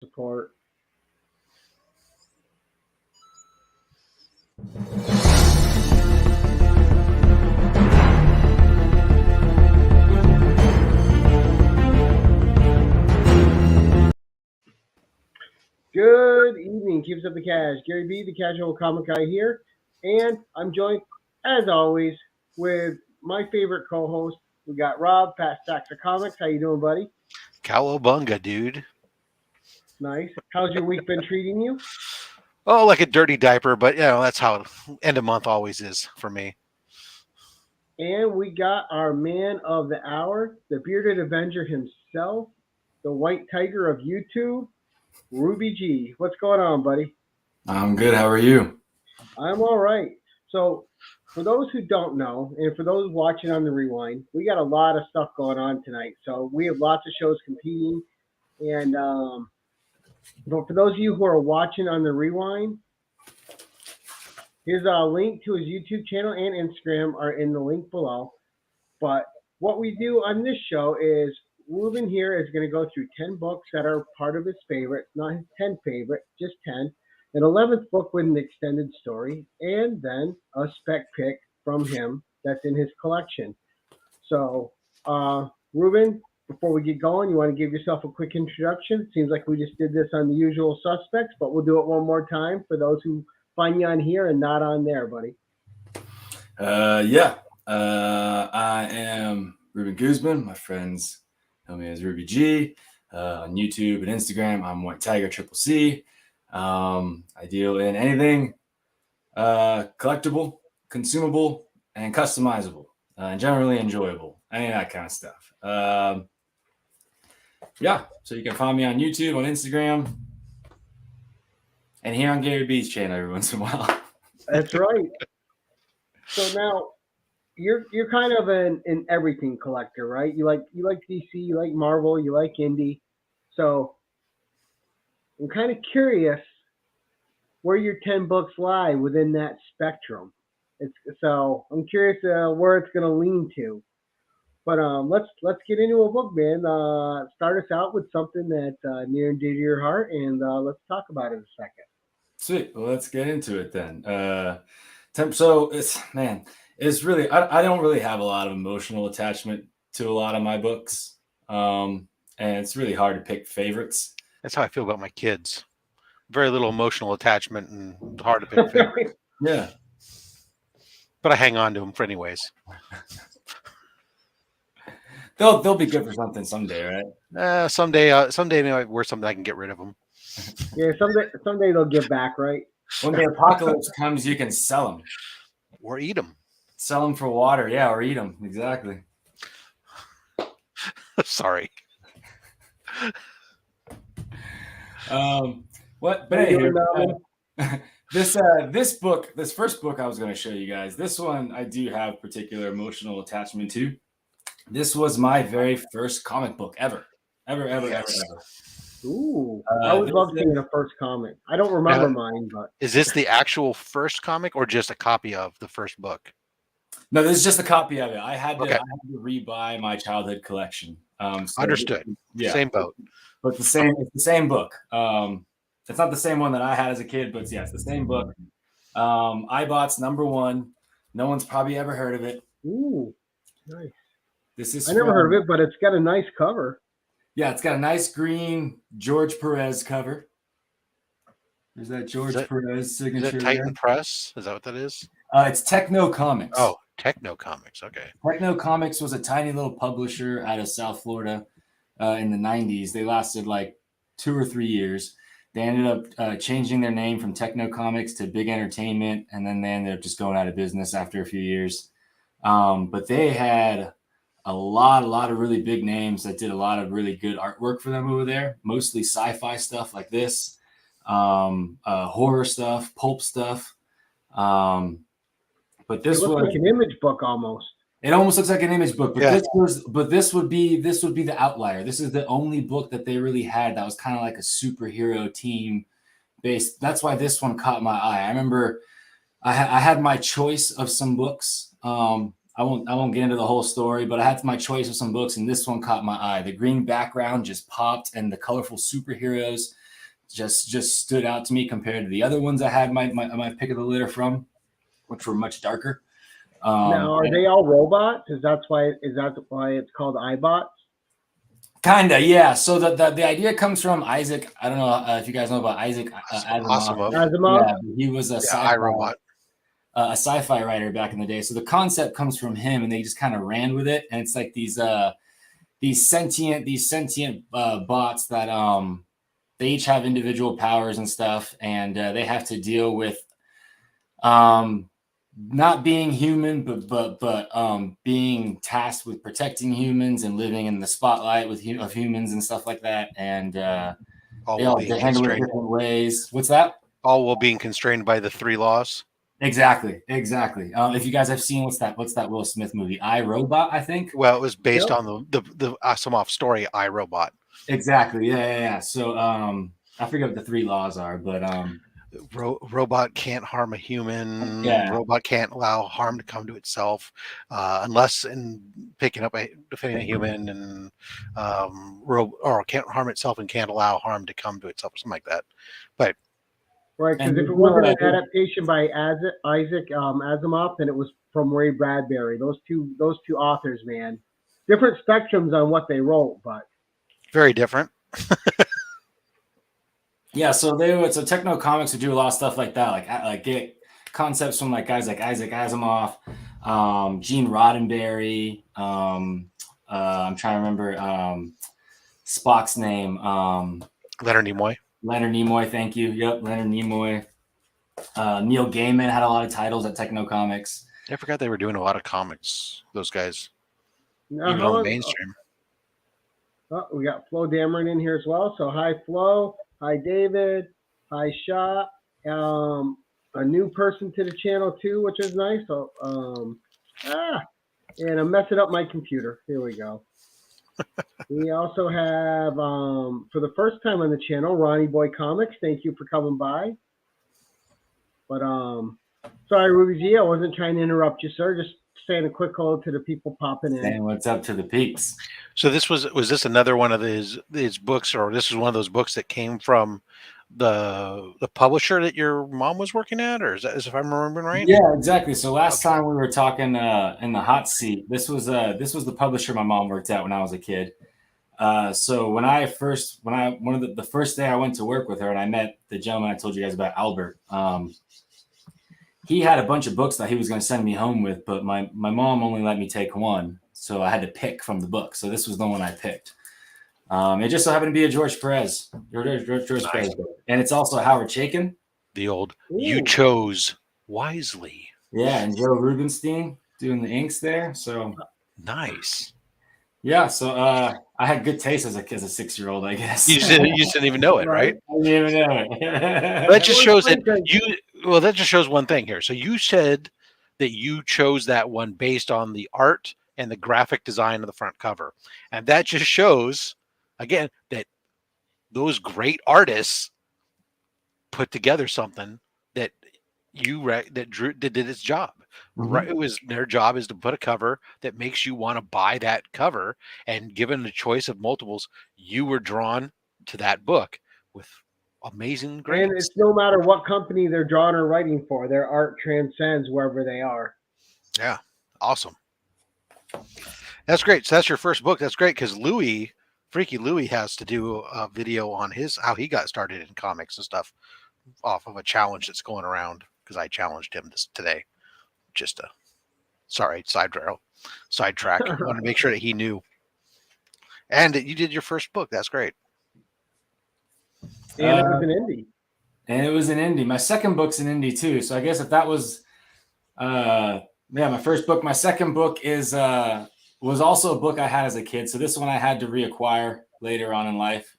Support. Good evening, Keeps Up the Cash. Gary B, the casual comic guy here, and I'm joined, as always, with my favorite co-host. We got Rob, past Stax of Comics. How you doing, buddy? Cowabunga, dude. Nice. How's your week been treating you? Oh, like a dirty diaper, but that's how end of month always is for me. And we got our man of the hour, the bearded Avenger himself, the white tiger of YouTube, RubyG. What's going on, buddy? I'm good. How are you? I'm all right. So, for those who don't know, and for those watching on the rewind, we got a lot of stuff going on tonight. So, we have lots of shows competing. And but for those of you who are watching on the rewind, his link to his YouTube channel and Instagram are in the link below. But what we do on this show is Ruben here is going to go through 10 books that are part of his favorite, not his 10 favorite, just 10. An 11th book with an extended story, and then a spec pick from him that's in his collection. So, Ruben, before we get going, you want to give yourself a quick introduction? Seems like we just did this on the usual suspects, but we'll do it one more time for those who find you on here and not on there, buddy. I am Ruben Guzman. My friends know me as RubyG. On YouTube and Instagram, I'm White Tiger Triple C. I deal in anything collectible, consumable, and customizable, and generally enjoyable. Any of that kind of stuff. So you can find me on YouTube, on Instagram, and here on Gary B's channel every once in a while. That's right. So now you're kind of an everything collector, right? You like DC, you like Marvel, you like indie. So I'm kind of curious where your 10 books lie within that spectrum. So I'm curious where it's going to lean to. But let's get into a book, man. Start us out with something that's near and dear to your heart, and let's talk about it in a second. Sweet. Well, let's get into it then. So it's really I don't really have a lot of emotional attachment to a lot of my books, and it's really hard to pick favorites. That's how I feel about my kids. Very little emotional attachment and hard to pick favorites. Yeah. But I hang on to them for anyways. They'll be good for something someday, right? Someday maybe worth something I can get rid of them. Yeah, someday they'll give back, right? When the apocalypse comes, you can sell them. Or eat them. Sell them for water, yeah, or eat them. Exactly. Sorry. But anyway, this first book I was going to show you guys, this one I do have particular emotional attachment to. This was my very first comic book ever. Ooh, I would love seeing the first comic. I don't remember mine, but is this the actual first comic or just a copy of the first book? No, this is just a copy of it. I had to rebuy my childhood collection. Understood. Same boat. But it's the same book. It's not the same one that I had as a kid, but yeah, it's the same book. iBot's #1. No one's probably ever heard of it. Ooh, nice. I never heard of it, but it's got a nice cover. Yeah, it's got a nice green George Perez cover. There's that George Perez signature. Is that Titan Press? Is that what that is? It's Techno Comics. Oh, Techno Comics. Okay. Techno Comics was a tiny little publisher out of South Florida in the 90s. They lasted like 2 or 3 years. They ended up changing their name from Techno Comics to Big Entertainment, and then they ended up just going out of business after a few years. But they had a lot of really big names that did a lot of really good artwork for them over there, mostly sci-fi stuff like this, horror stuff, pulp stuff. But this looks like an image book almost. It almost looks like an image book, but this would be the outlier. This is the only book that they really had that was kind of like a superhero team based. That's why this one caught my eye. I remember I had my choice of some books. I won't get into the whole story, but I had my choice of some books, and this one caught my eye. The green background just popped, and the colorful superheroes. just stood out to me compared to the other ones I had my pick of the litter from, which were much darker. Now, are they all robots? Is that why it's called iBots? Kinda, yeah. So the idea comes from Isaac. I don't know if you guys know about Isaac Asimov. Asimov? Yeah, he was a sci-fi writer back in the day. So the concept comes from him, and they just kind of ran with it. And it's like these sentient bots that they each have individual powers and stuff, and they have to deal with not being human, but being tasked with protecting humans and living in the spotlight of humans and stuff like that. And they handle it different ways. What's that? All while being constrained by the 3 laws. Exactly. If you guys have seen what's that Will Smith movie, I, Robot, I think. Well, it was based on the Asimov story, I, Robot. Exactly. Yeah. So I forget what the 3 laws are, but robot can't harm a human. Yeah. Robot can't allow harm to come to itself, unless in defending a human, and or can't harm itself and can't allow harm to come to itself, or something like that. But right, because if it wasn't an adaptation by Isaac Asimov, then it was from Ray Bradbury. Those two authors, man, different spectrums on what they wrote, but very different. Yeah, so Techno Comics would do a lot of stuff like that, like get concepts from like guys like Isaac Asimov, Gene Roddenberry. I'm trying to remember Spock's name. Leonard Nimoy. Leonard Nimoy, thank you. Yep, Leonard Nimoy. Neil Gaiman had a lot of titles at Techno Comics. I forgot they were doing a lot of comics. Those guys, now, even on the mainstream. We got Flo Dameron in here as well. So hi, Flo. Hi, David. Hi, Shaw. A new person to the channel too, which is nice. So, and I'm messing up my computer. Here we go. We also have, for the first time on the channel, Ronnie Boy Comics. Thank you for coming by. But sorry, RubyG, I wasn't trying to interrupt you, sir. Just saying a quick hello to the people popping in. Saying what's up to the peeps. So was this another one of his books, or this is one of those books that came from the publisher that your mom was working at, or is that, if I'm remembering right? Yeah, exactly. So last time we were talking in the hot seat, this was the publisher my mom worked at when I was a kid. So one of the first day I went to work with her, and I met the gentleman I told you guys about, Albert. He had a bunch of books that he was going to send me home with, but my mom only let me take one. So I had to pick from the book. So this was the one I picked. It just so happened to be a George Perez Perez book. And it's also Howard Chaykin. The old, you chose wisely. Yeah, and Joe Rubenstein doing the inks there. So nice. Yeah, so I had good taste as a 6-year-old, I guess. You didn't even know it, right? I didn't even know it. That just shows that that just shows one thing here. So you said that you chose that one based on the art and the graphic design of the front cover. And that just shows, again, that those great artists put together something that did its job. Mm-hmm. Right? It was their job is to put a cover that makes you want to buy that cover. And given the choice of multiples, you were drawn to that book with amazing grades. And it's no matter what company they're drawing or writing for, their art transcends wherever they are. Yeah, awesome. That's great. So that's your first book. That's great because Freaky Louie has to do a video on how he got started in comics and stuff off of a challenge that's going around because I challenged him today. Just sidetrack. I want to make sure that he knew. And that you did your first book. That's great. And it was an indie. And it was an indie. My second book's an indie too. So I guess if that was my first book. My second book was also a book I had as a kid. So this one I had to reacquire later on in life.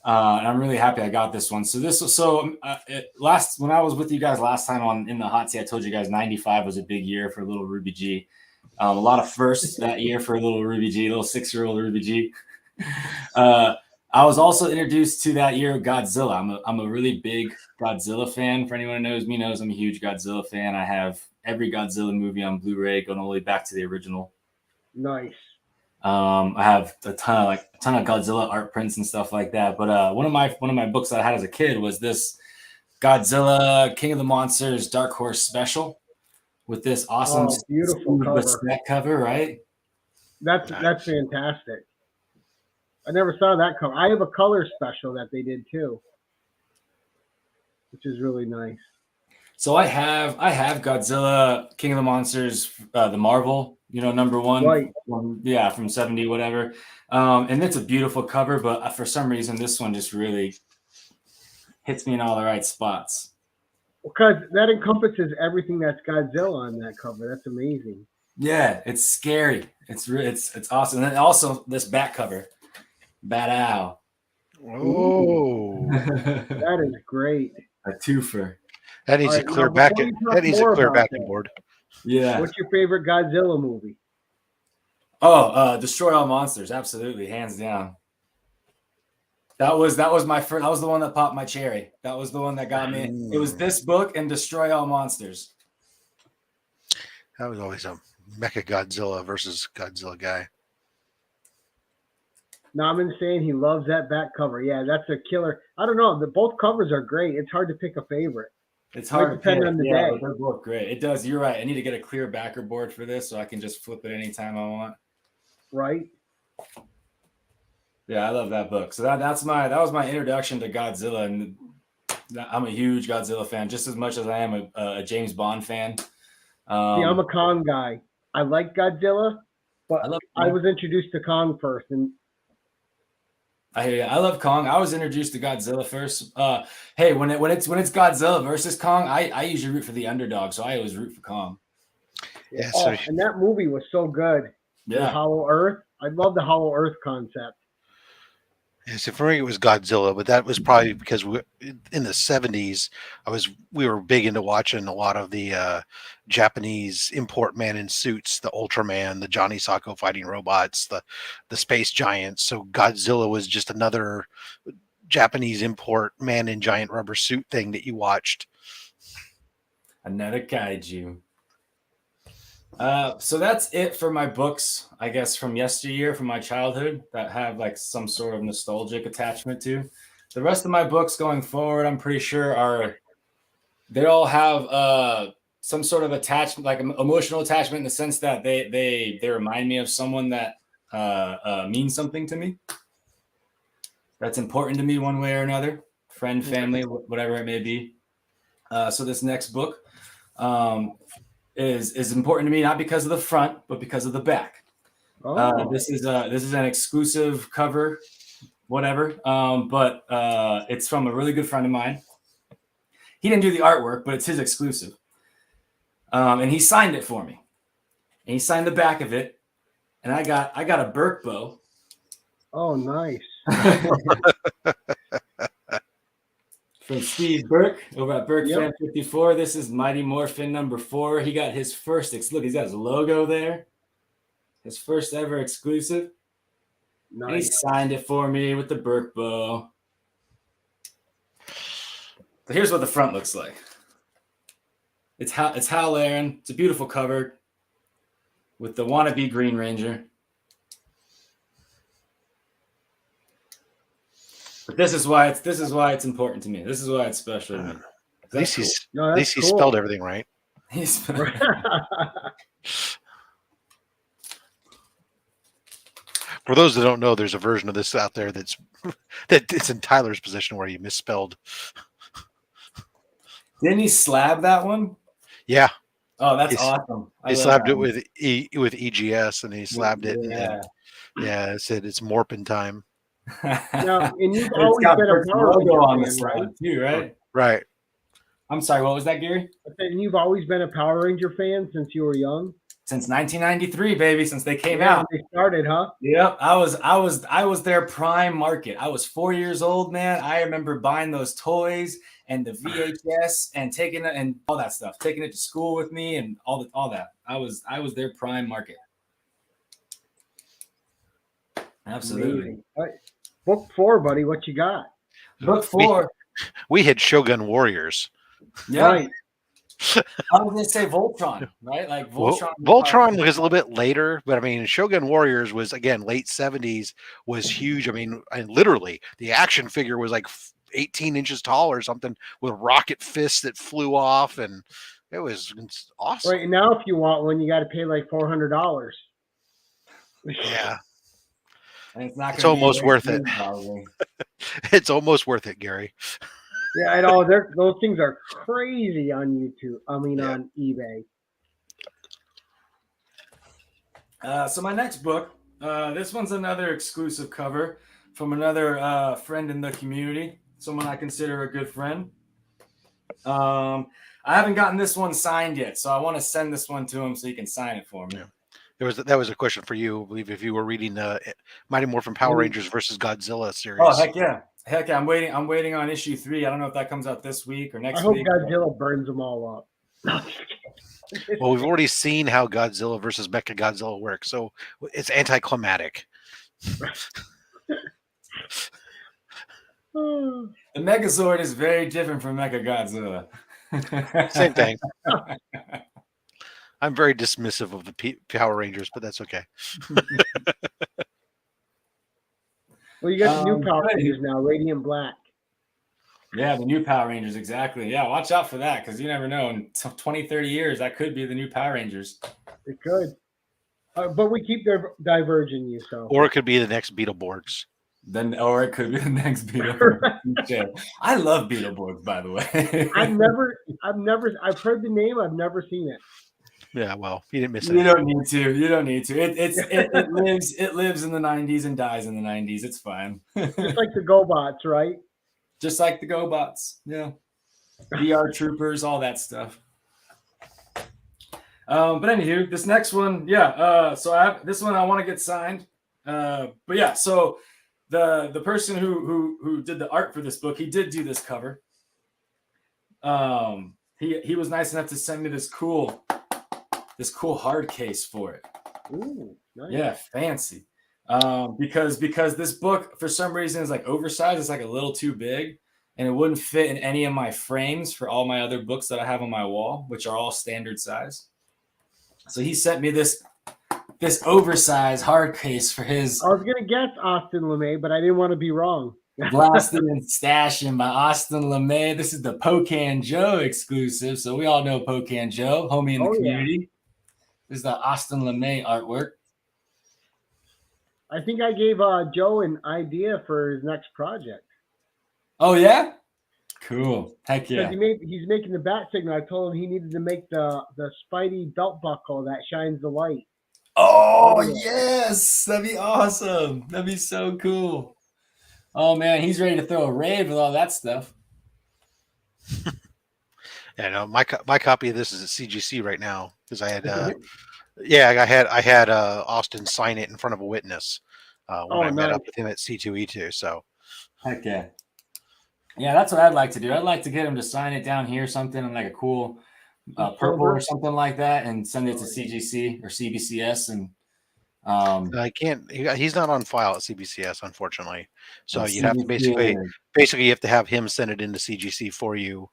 And I'm really happy I got this one. So when I was with you guys last time in the hot seat, I told you guys 95 was a big year for little RubyG. A lot of firsts that year for little RubyG, little 6-year-old RubyG. I was also introduced to that year Godzilla. I'm a really big Godzilla fan. For anyone who knows me knows I'm a huge Godzilla fan. I have every Godzilla movie on Blu-ray going all the way back to the original. Nice. I have a ton of Godzilla art prints and stuff like that. But one of my books that I had as a kid was this Godzilla King of the Monsters Dark Horse Special with this awesome beautiful cover. Spec cover, right? That's fantastic. I never saw that cover. I have a color special that they did too, which is really nice. So I have Godzilla King of the Monsters, the Marvel, number one, Right. From 70 whatever, and it's a beautiful cover. But for some reason, this one just really hits me in all the right spots. Because that encompasses everything that's Godzilla on that cover. That's amazing. Yeah, it's scary. It's awesome. And then also this back cover, Bat Owl. Oh, that is great. A twofer. That needs a clear backing. That needs a clear backing board. Yeah. What's your favorite Godzilla movie? Oh, Destroy All Monsters, absolutely, hands down. That was my first. That was the one that popped my cherry. That was the one that got me. It was this book and Destroy All Monsters. That was always a Mecha Godzilla versus Godzilla guy. Nauman saying he loves that back cover. Yeah, that's a killer. I don't know. Both covers are great. It's hard to pick a favorite. It's hard to depend on the day. They're both great. It does. You're right. I need to get a clear backer board for this so I can just flip it anytime I want. Right. Yeah, I love that book. So that was my introduction to Godzilla, and I'm a huge Godzilla fan, just as much as I am a James Bond fan. See, I'm a Kong guy. I like Godzilla, but I was introduced to Kong first, and I love Kong. I was introduced to Godzilla first. Hey, when it's Godzilla versus Kong, I usually root for the underdog, so I always root for Kong. Yeah, and that movie was so good. Yeah, the Hollow Earth. I love the Hollow Earth concept. Yeah, so for me it was Godzilla, but that was probably because in the 70s we were big into watching a lot of the Japanese import man in suits, the Ultraman, the Johnny Sacco fighting robots, the space giants. So Godzilla was just another Japanese import man in giant rubber suit thing that you watched. Another kaiju. So that's it for my books, I guess, from yesteryear, from my childhood, that have like some sort of nostalgic attachment to. The rest of my books going forward, I'm pretty sure they all have some sort of attachment, like emotional attachment, in the sense that they remind me of someone that means something to me. That's important to me one way or another, friend, family, whatever it may be. So this next book is important to me, not because of the front, but because of the back. This is an exclusive cover, whatever. But it's from a really good friend of mine. He didn't do the artwork, but it's his exclusive. And he signed it for me. And he signed the back of it. And I got a Burke bow. Oh, nice. From Steve Burke over at Burke Fan 54. This is Mighty Morphin number 4. He got his first. Look, he's got his logo there. His first ever exclusive. Nice. And he signed it for me with the Burke bow. So here's what the front looks like. It's Hal Aaron. It's a beautiful cover with the wannabe Green Ranger. But this is why it's important to me. This is why it's special to me. At least he spelled everything right. For those that don't know, there's a version of this out there that it's in Tyler's position where he misspelled. Didn't he slab that one? Yeah. Oh, that's awesome. He slabbed it with EGS, and he slabbed it. And it said it's morphin' time. Now, and you've always been a Power Ranger on fan, right? Too, right? Right. I'm sorry, what was that, Gary? And you've always been a Power Ranger fan since you were young? Since 1993, baby, since they came out. They started, huh? Yep. I was their prime market. I was 4 years old, man. I remember buying those toys and the VHS and taking it and all that stuff, taking it to school with me and all that. I was their prime market. Absolutely. Right. Book 4, buddy. What you got? Book 4. We had Shogun Warriors. Yeah. Right. I was gonna say Voltron, right? Like Voltron. Voltron was a little bit later, but I mean, Shogun Warriors was again late 70s, was huge. I mean, literally the action figure was like 18 inches tall or something with rocket fists that flew off, and it's awesome. Right now, if you want one, you got to pay like $400. Yeah, And it's not. It's almost worth it. Probably. It's almost worth it, Gary. Yeah, I know. Those things are crazy on YouTube. I mean, on eBay. So my next book, this one's another exclusive cover from another friend in the community, someone I consider a good friend. I haven't gotten this one signed yet, so I want to send this one to him so he can sign it for me. Yeah. That was a question for you, I believe, if you were reading Mighty Morphin Power Rangers versus Godzilla series. Oh, heck yeah. Heck yeah. I'm waiting on issue 3. I don't know if that comes out this week or next week. I hope Godzilla burns them all up. Well, we've already seen how Godzilla versus Mechagodzilla works, so it's anticlimactic. The Megazord is very different from Mechagodzilla. Same thing. I'm very dismissive of the Power Rangers, but that's okay. Well, you got the new Power Rangers now, Radiant Black. Yeah, the new Power Rangers, exactly. Yeah, watch out for that, because you never know. In 20, 30 years, that could be the new Power Rangers. It could. But we keep diverging you, so. Or it could be the next Beetleborgs. Or it could be the next Beetleborgs. I love Beetleborgs, by the way. I've heard the name, I've never seen it. Yeah, well, you didn't miss it. You don't need to. You don't need to. It lives in the 90s and dies in the 90s. It's fine. Just like the GoBots, right? Just like the GoBots. Yeah. VR troopers, all that stuff. But anywho, this next one, so this one I want to get signed. But yeah, so the person who did the art for this book, he did do this cover. He was nice enough to send me this cool hard case for it. Ooh, nice. Yeah, fancy. Because this book for some reason is like oversized. It's like a little too big, and it wouldn't fit in any of my frames for all my other books that I have on my wall, which are all standard size. So he sent me this oversized hard case for his. I was gonna guess Austin LeMay, but I didn't want to be wrong. Blasted and Stashing by Austin LeMay. This is the Pocan Joe exclusive, so we all know Pocan Joe, homie in the community. Yeah. This is the Austin LeMay artwork. I think I gave Joe an idea for his next project. Oh yeah, cool. Heck yeah. He's making the bat signal. I told him he needed to make the Spidey belt buckle that shines the light. Oh yes, that'd be awesome. That'd be so cool. Oh man, he's ready to throw a rave with all that stuff. Yeah, no, my copy of this is at CGC right now because I had I had Austin sign it in front of a witness when I met up with him at C2E2. So heck yeah. Yeah, that's what I'd like to do. I'd like to get him to sign it down here, something in like a cool purple or something like that, and send it to CGC or CBCS. And I can't. He's not on file at CBCS, unfortunately. So you have to basically you have to have him send it into CGC for you,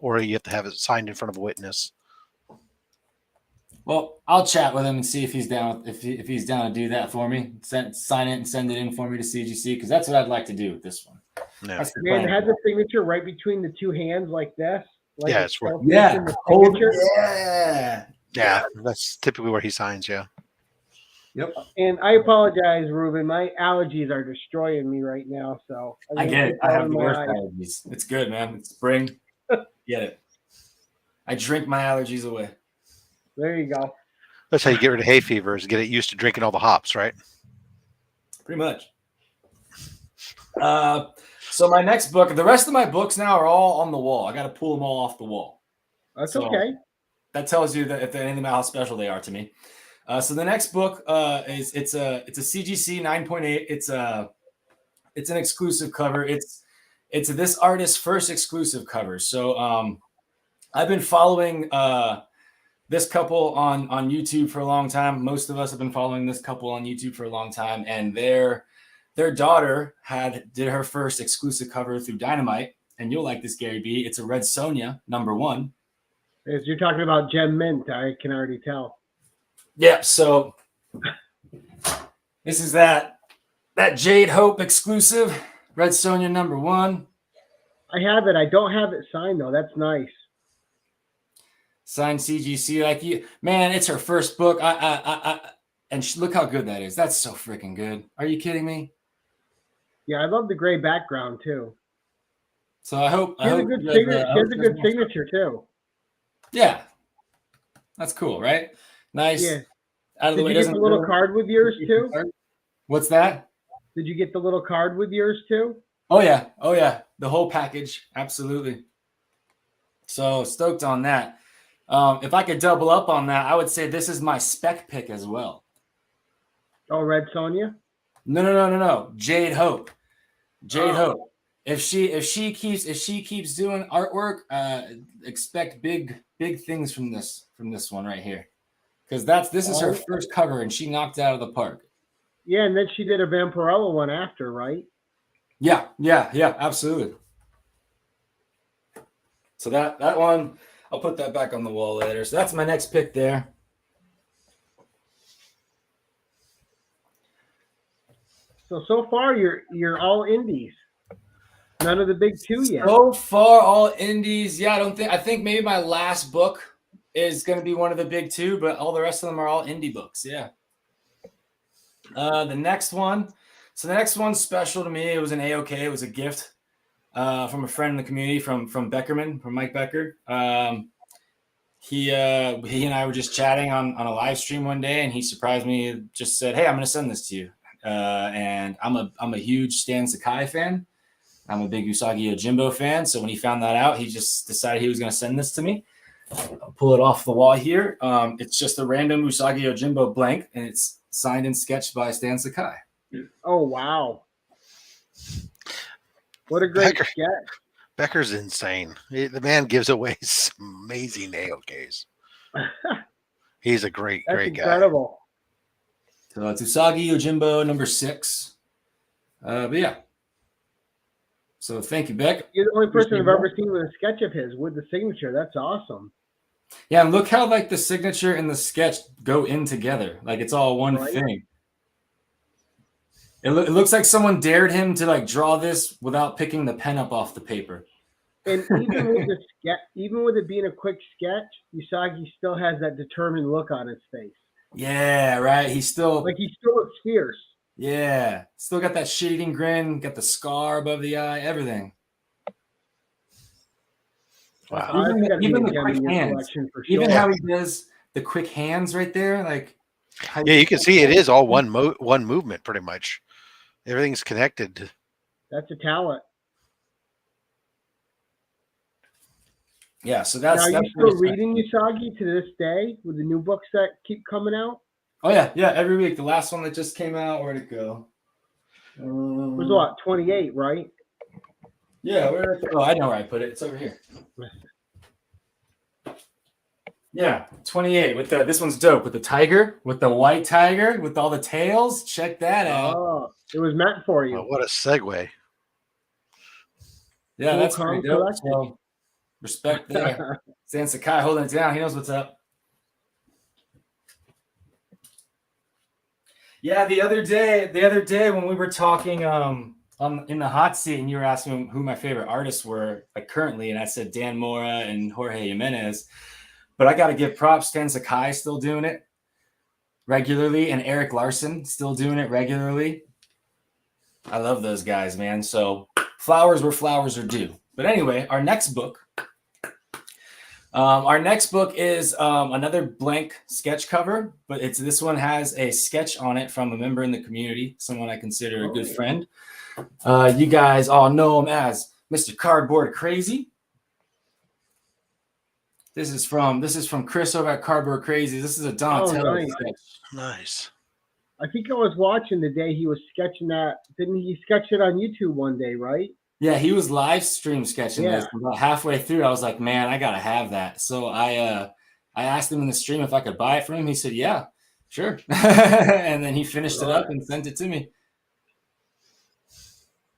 or you have to have it signed in front of a witness. Well, I'll chat with him and see if he's down. If he's down to do that for me, sign it and send it in for me to CGC, because that's what I'd like to do with this one. No. Man, it has the signature right between the two hands like this. Like yeah, it's right. Yeah. Yeah, that's typically where he signs. Yeah. Yep. And I apologize, Ruben. My allergies are destroying me right now. So I get it. I have the worst allergies. It's good, man. It's spring. Get it. I drink my allergies away. There you go. That's how you get rid of hay fever, is get it used to drinking all the hops, right? Pretty much. So my next book, the rest of my books now are all on the wall. I got to pull them all off the wall. That's okay. That tells you that if anything about how special they are to me. So the next book is it's a CGC 9.8. It's an exclusive cover. It's this artist's first exclusive cover. So I've been following this couple on YouTube for a long time. Most of us have been following this couple on YouTube for a long time, and their daughter did her first exclusive cover through Dynamite, and you'll like this, Gary B. It's a Red Sonja #1. As you're talking about Gem Mint, I can already tell. Yeah, so this is that Jade Hope exclusive, Red Sonja #1. I have it. I don't have it signed though. That's nice. Signed CGC, like you, man. It's her first book. Look how good that is. That's so freaking good. Are you kidding me? Yeah, I love the gray background too. So I hope She has a good signature. She has a good signature too. Yeah, that's cool, right? Nice. Yeah. Out of the Did way. you get the little card with yours too? What's that? Did you get the little card with yours too? Oh yeah, the whole package, absolutely. So stoked on that. If I could double up on that, I would say this is my spec pick as well. Oh, Red Sonja? No. Jade Hope. Jade Hope. If she keeps doing artwork, expect big things from this one right here. Because this is her first cover and she knocked it out of the park. Yeah, and then she did a Vampirella one after, right? Yeah, absolutely. So that one, I'll put that back on the wall later. So that's my next pick there. So far you're all indies. None of the big two yet. So far, all indies. Yeah, I think maybe my last book is going to be one of the big two, but all the rest of them are all indie books. Yeah. The next one. So the next one's special to me. It was an A-OK. It was a gift from a friend in the community from Beckerman, from Mike Becker. He and I were just chatting on a live stream one day, and he surprised me. Just said, "Hey, I'm going to send this to you." And I'm a huge Stan Sakai fan. I'm a big Usagi Yojimbo fan. So when he found that out, he just decided he was going to send this to me. I'll pull it off the wall here. It's just a random Usagi Yojimbo blank, and it's signed and sketched by Stan Sakai. Oh, wow. What a great sketch. Becker's insane. The man gives away some amazing AOKs. He's a great guy. Incredible. So it's Usagi Yojimbo #6. But yeah. So thank you, Beck. You're the only person I've ever seen with a sketch of his with the signature. That's awesome. Yeah, and look how like the signature and the sketch go in together. Like it's all one thing. It looks like someone dared him to like draw this without picking the pen up off the paper. And even with it being a quick sketch, Usagi still has that determined look on his face. Yeah, right. He still looks fierce. Yeah, still got that shit-eating grin, got the scar above the eye, everything. Wow. Even the quick hands. Even how he does the quick hands right there, like. Yeah, you can see it is all one movement, pretty much. Everything's connected. That's a talent. Yeah, so that's. Now, are you still reading Usagi to this day with the new books that keep coming out? Oh yeah, every week. The last one that just came out, where'd it go? It was what, 28, right? Yeah, I know where I put it. It's over here. Yeah, 28 with this one's dope with the tiger, with the white tiger, with all the tails. Check that out. Oh, it was meant for you. Well, what a segue. Yeah, cool, that's pretty dope. So, respect there. Stan Sakai holding it down. He knows what's up. Yeah, the other day when we were talking in the hot seat and you were asking who my favorite artists were like currently, and I said Dan Mora and Jorge Jimenez. But I got to give props. Stan Sakai still doing it regularly, and Eric Larson still doing it regularly. I love those guys, man. So flowers where flowers are due. But anyway, our next book is another blank sketch cover, but this one has a sketch on it from a member in the community, someone I consider a good friend. You guys all know him as Mr. Cardboard Crazy. This is from Chris over at Cardboard Crazy. This is a Donatello sketch. Nice. I think I was watching the day he was sketching that. Didn't he sketch it on YouTube one day, right? Yeah, he was live stream sketching this. About halfway through, I was like, man, I gotta have that. So I asked him in the stream if I could buy it from him. He said, yeah, sure. And then he finished it up and sent it to me.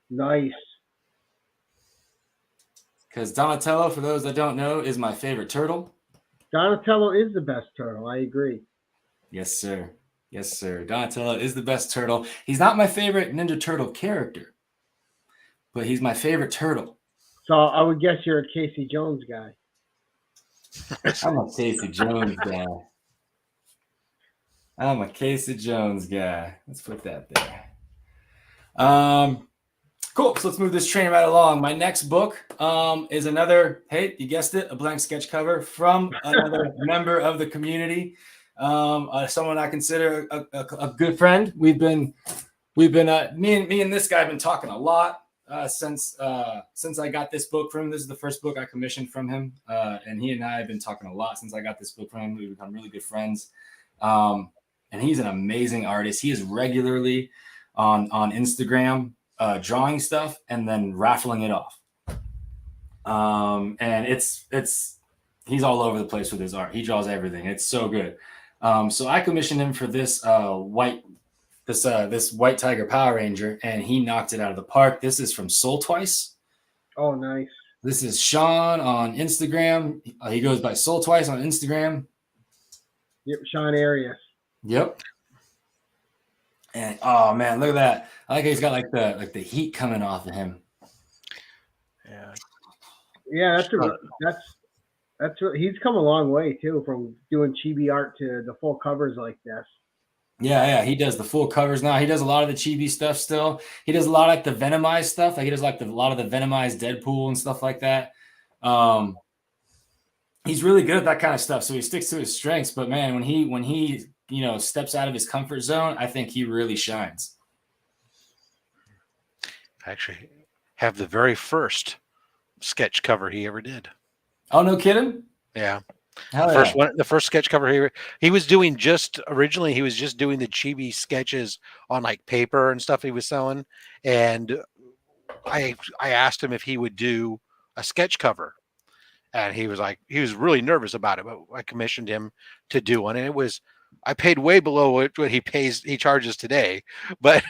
Nice. Because Donatello, for those that don't know, is my favorite turtle. Donatello is the best turtle. I agree. Yes, sir. Yes, sir. Donatello is the best turtle. He's not my favorite Ninja Turtle character, but he's my favorite turtle. So I would guess you're a Casey Jones guy. I'm a Casey Jones guy. I'm a Casey Jones guy. Let's put that there. Cool. So let's move this train right along. My next book is another, hey, you guessed it, a blank sketch cover from another member of the community. Someone I consider a good friend. We've been me and this guy have been talking a lot since I got this book from him. This is the first book I commissioned from him, and he and I have been talking a lot since I got this book from him. We've become really good friends, and he's an amazing artist. He is regularly on Instagram drawing stuff and then raffling it off. And it's he's all over the place with his art. He draws everything. It's so good. So I commissioned him for this white tiger Power Ranger, and he knocked it out of the park. This is from Soul Twice. Oh, nice. This is Sean on Instagram. He goes by Soul Twice on Instagram. Yep, Sean Arias. Yep. And oh man, look at that! I like how he's got like the heat coming off of him. Yeah, that's he's come a long way too, from doing chibi art to the full covers like this. Yeah, he does the full covers now. He does a lot of the chibi stuff still. He does a lot of like the Venomized stuff. Like he does like a lot of the Venomized Deadpool and stuff like that. He's really good at that kind of stuff. So he sticks to his strengths. But man, when he steps out of his comfort zone, I think he really shines. I actually have the very first sketch cover he ever did. Oh, no kidding? Yeah. The first sketch cover he was doing originally he was just doing the chibi sketches on like paper and stuff he was selling, and I asked him if he would do a sketch cover, and he was really nervous about it, but I commissioned him to do one, and I paid way below what he charges today, but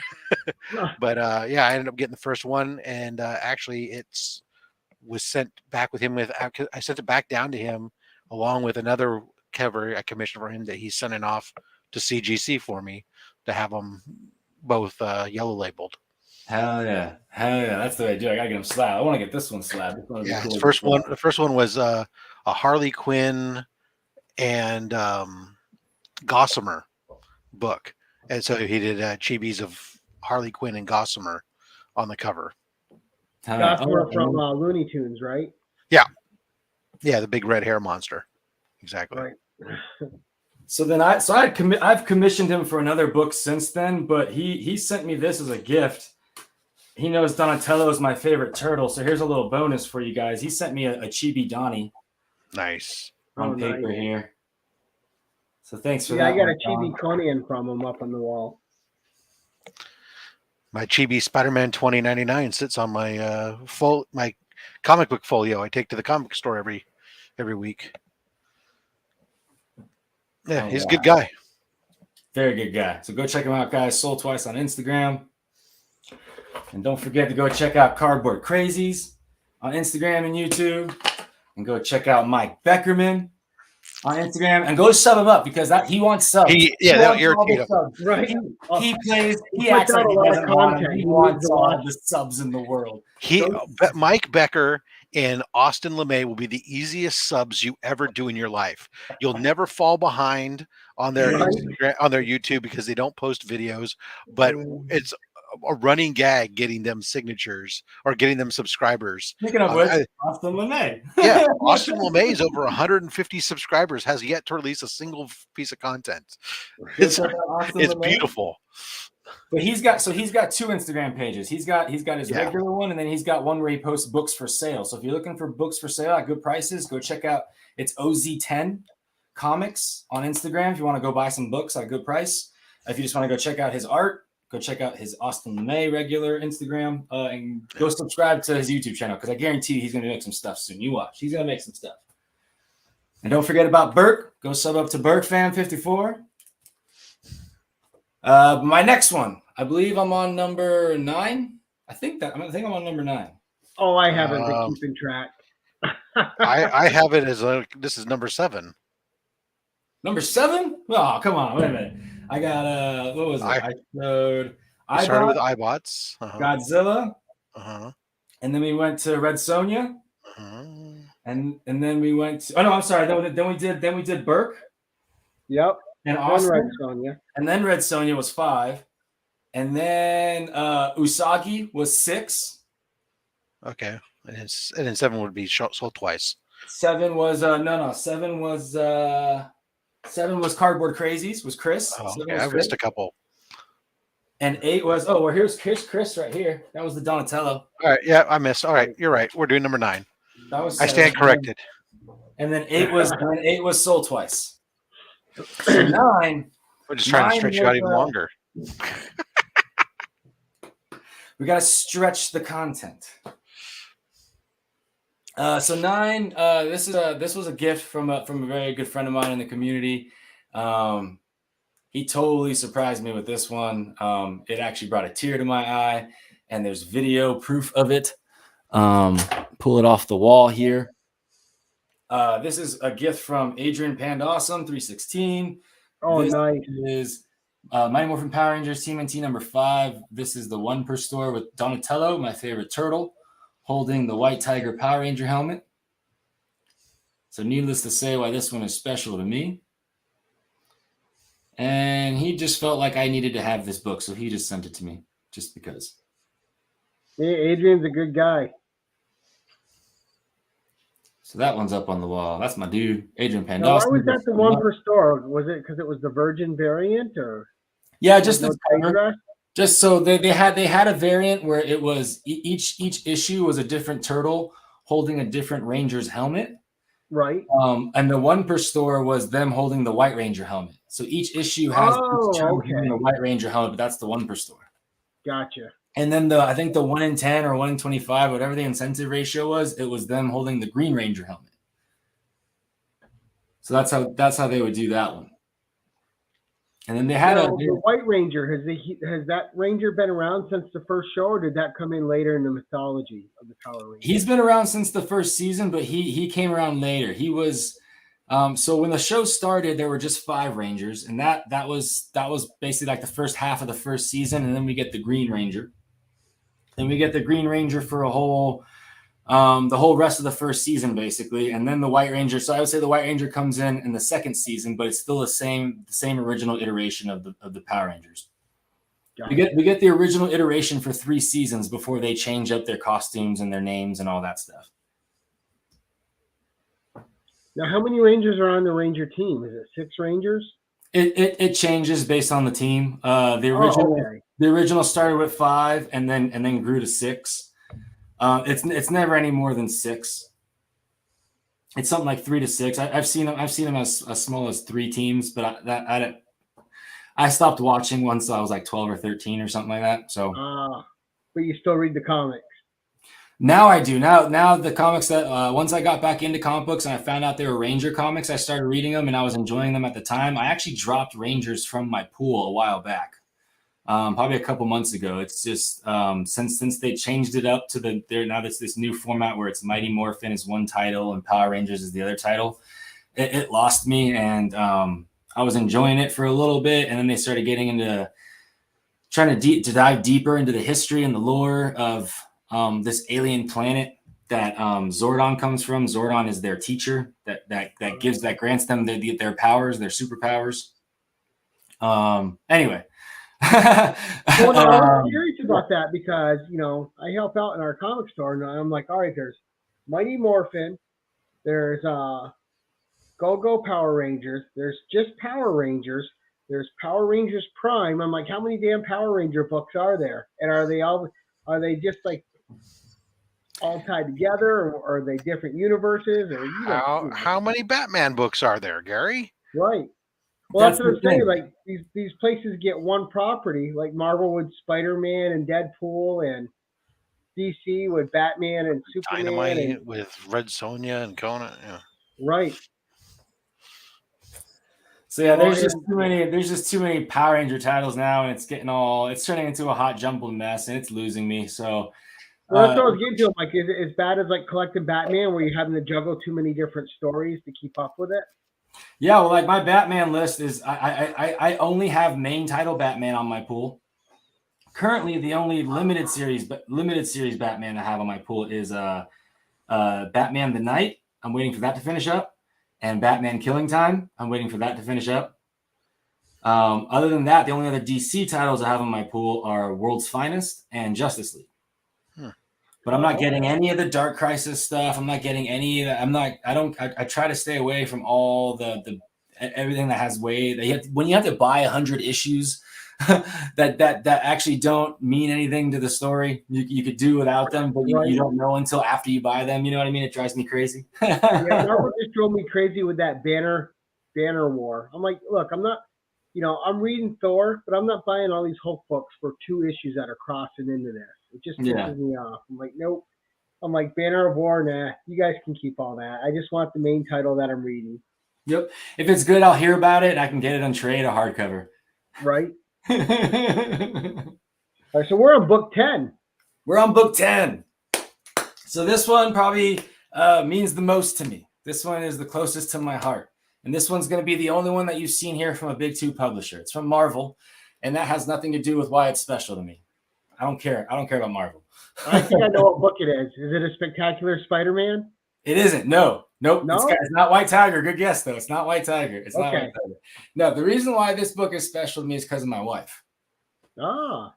I ended up getting the first one, and actually was sent back with him I sent it back down to him along with another cover I commissioned for him that he's sending off to CGC for me to have them both yellow labeled. Hell yeah. That's the way I do it. I gotta get them slabbed. I want to get this one slabbed. Yeah, cool. The first one was a Harley Quinn and Gossamer book, and so he did chibis of Harley Quinn and Gossamer on the cover. Gossamer from Looney Tunes, right? Yeah, the big red hair monster. Exactly. Right. So then I've commissioned him for another book since then, but he sent me this as a gift. He knows Donatello is my favorite turtle, so here's a little bonus for you guys. He sent me a chibi Donnie. Nice. On paper here. So thanks for that. I got a chibi Conan from him up on the wall. My chibi Spider-Man 2099 sits on my my comic book folio I take to the comic store every week. Yeah, he's a good guy. Very good guy. So go check him out, guys. Soul Twice on Instagram. And don't forget to go check out Cardboard Crazies on Instagram and YouTube. And go check out Mike Beckerman on Instagram. And go sub him up because he wants subs. That'll irritate him. Right. He acts like he doesn't want it. He wants all the subs in the world. Mike Becker and Austin LeMay will be the easiest subs you ever do in your life. You'll never fall behind on their Instagram, on their YouTube, because they don't post videos, but it's a running gag getting them signatures or getting them subscribers. Speaking of which, Austin LeMay. Yeah, Austin LeMay is over 150 subscribers, has yet to release a single piece of content. It's beautiful. But he's got two Instagram pages. He's got his regular one, and then he's got one where he posts books for sale. So if you're looking for books for sale at good prices, go check out it's OZ10 Comics on Instagram if you want to go buy some books at a good price. If you just want to go check out his art, go check out his Austin LeMay regular Instagram, and go subscribe to his YouTube channel, because I guarantee you he's going to make some stuff soon. You watch. He's going to make some stuff. And don't forget about Burke. Go sub up to BurkeFam54. My next one, I believe I'm on number 9. I think I'm on number 9. Oh, I haven't been keeping track. I have it as this is number 7. Number 7? Oh, come on. Wait a minute. I got what was it? I showed We started with iBot, iBots. Godzilla, Uh-huh. and then we went to Red Sonja, Uh-huh. and then we went to, oh no, I'm sorry. Then we did Burke Yep. and Then Austin, Red Sonja. and then Red Sonja was 5, and then Usagi was 6. Okay. And then 7 would be sold twice. 7 was 7 was Cardboard Crazies, was Chris. Oh, Seven okay. was I've Chris. missed a couple. And 8 was, well, here's Chris right here. That was the Donatello. All right. Yeah, I missed. All right. You're right. We're doing number 9. That was I stand corrected. And then 8 was sold twice. So 9. We're just trying to 9 stretch you out was, even longer. We got to stretch the content. So 9. This was a gift from a very good friend of mine in the community. He totally surprised me with this one. It actually brought a tear to my eye, and there's video proof of it. Pull it off the wall here. This is a gift from Adrian Pandawesome 316. Oh, this nice. Is Mighty Morphin Power Rangers TMNT number 5. This is the 1 per store with Donatello, my favorite turtle, holding the White Tiger Power Ranger helmet. So needless to say why this one is special to me. And he just felt like I needed to have this book, so he just sent it to me just because. Yeah, Adrian's a good guy. So that one's up on the wall. That's my dude, Adrian Pandawesome. Now, why was that the 1 per store? Was it because it was the Virgin variant, or? Yeah, just no the just so they had a variant where it was each issue was a different turtle holding a different Ranger's helmet. Right. And the 1 per store was them holding the White Ranger helmet. So each issue has the White Ranger helmet, but that's the 1 per store. Gotcha. And then I think the 1 in 10 or 1 in 25, whatever the incentive ratio was, it was them holding the Green Ranger helmet. So that's how they would do that one. And then they had the White Ranger. Has that Ranger been around since the first show, or did that come in later in the mythology of the Power Rangers? He's been around since the first season, but he came around later. He was so when the show started, there were just 5 Rangers, and that was basically like the first half of the first season, and then we get the Green Ranger. Then we get the Green Ranger for a whole the whole rest of the first season, basically, and then the White Ranger. So I would say the White Ranger comes in the second season, but it's still the same original iteration of the Power Rangers. We get the original iteration for 3 seasons before they change up their costumes and their names and all that stuff. Now, how many Rangers are on the Ranger team? Is it 6 Rangers? It changes based on the team. The original started with 5 and then grew to 6. It's never any more than 6. It's something like 3 to 6. I've seen them as small as 3 teams, but I stopped watching once I was like 12 or 13 or something like that. So, but you still read the comics. Now I do. Now the comics that once I got back into comic books and I found out they were Ranger comics, I started reading them and I was enjoying them at the time. I actually dropped Rangers from my pool a while back. Probably a couple months ago. It's just since they changed it up to now that's this new format where it's Mighty Morphin is one title and Power Rangers is the other title. It lost me, and I was enjoying it for a little bit, and then they started getting into trying to dive deeper into the history and the lore of this alien planet that Zordon comes from. Zordon is their teacher that grants them their powers, their superpowers. Anyway. Well, I'm curious about that because, I help out in our comic store, and I'm like, all right, there's Mighty Morphin, there's Go-Go Power Rangers, there's just Power Rangers, there's Power Rangers Prime. I'm like, how many damn Power Ranger books are there? And are they just like all tied together, or are they different universes? Or how many Batman books are there, Gary? Right. Well, that's what I'm saying. Like these places get one property, like Marvel with Spider-Man and Deadpool, and DC with Batman and Superman, Dynamite with Red Sonja and Conan. Yeah. Right. So yeah, there's just too many Power Ranger titles now, and it's turning into a hot jumbled mess, and it's losing me. So. Well, that's what I was getting to. Like, is it as bad as like collecting Batman, where you're having to juggle too many different stories to keep up with it? Yeah, well, like my Batman list is I only have main title Batman on my pool. Currently, the only limited series Batman I have on my pool is Batman the Knight. I'm waiting for that to finish up, and Batman Killing Time. I'm waiting for that to finish up. Other than that, the only other DC titles I have on my pool are World's Finest and Justice League. But I'm not getting any of the Dark Crisis stuff. I'm not getting any of that. I try to stay away from all the everything that has weight. When you have to buy 100 issues that actually don't mean anything to the story, you could do without them, but you don't know until after you buy them. You know what I mean? It drives me crazy. Yeah, Marvel just drove me crazy with that Banner War. I'm like, look, I'm not, I'm reading Thor, but I'm not buying all these Hulk books for 2 issues that are crossing into this. It just pisses me off. I'm like, nope. I'm like, Banner of War, nah, you guys can keep all that. I just want the main title that I'm reading. Yep. If it's good, I'll hear about it. I can get it on trade or hardcover. Right. All right, so we're on book 10. We're on book 10. So this one probably means the most to me. This one is the closest to my heart. And this one's going to be the only one that you've seen here from a big 2 publisher. It's from Marvel, and that has nothing to do with why it's special to me. I don't care. I don't care about Marvel. I think I know what book it is. Is it a Spectacular Spider-Man? It isn't. No. No? It's not White Tiger. Good guess, though. It's not White Tiger. It's not White Tiger. No, the reason why this book is special to me is because of my wife. Ah.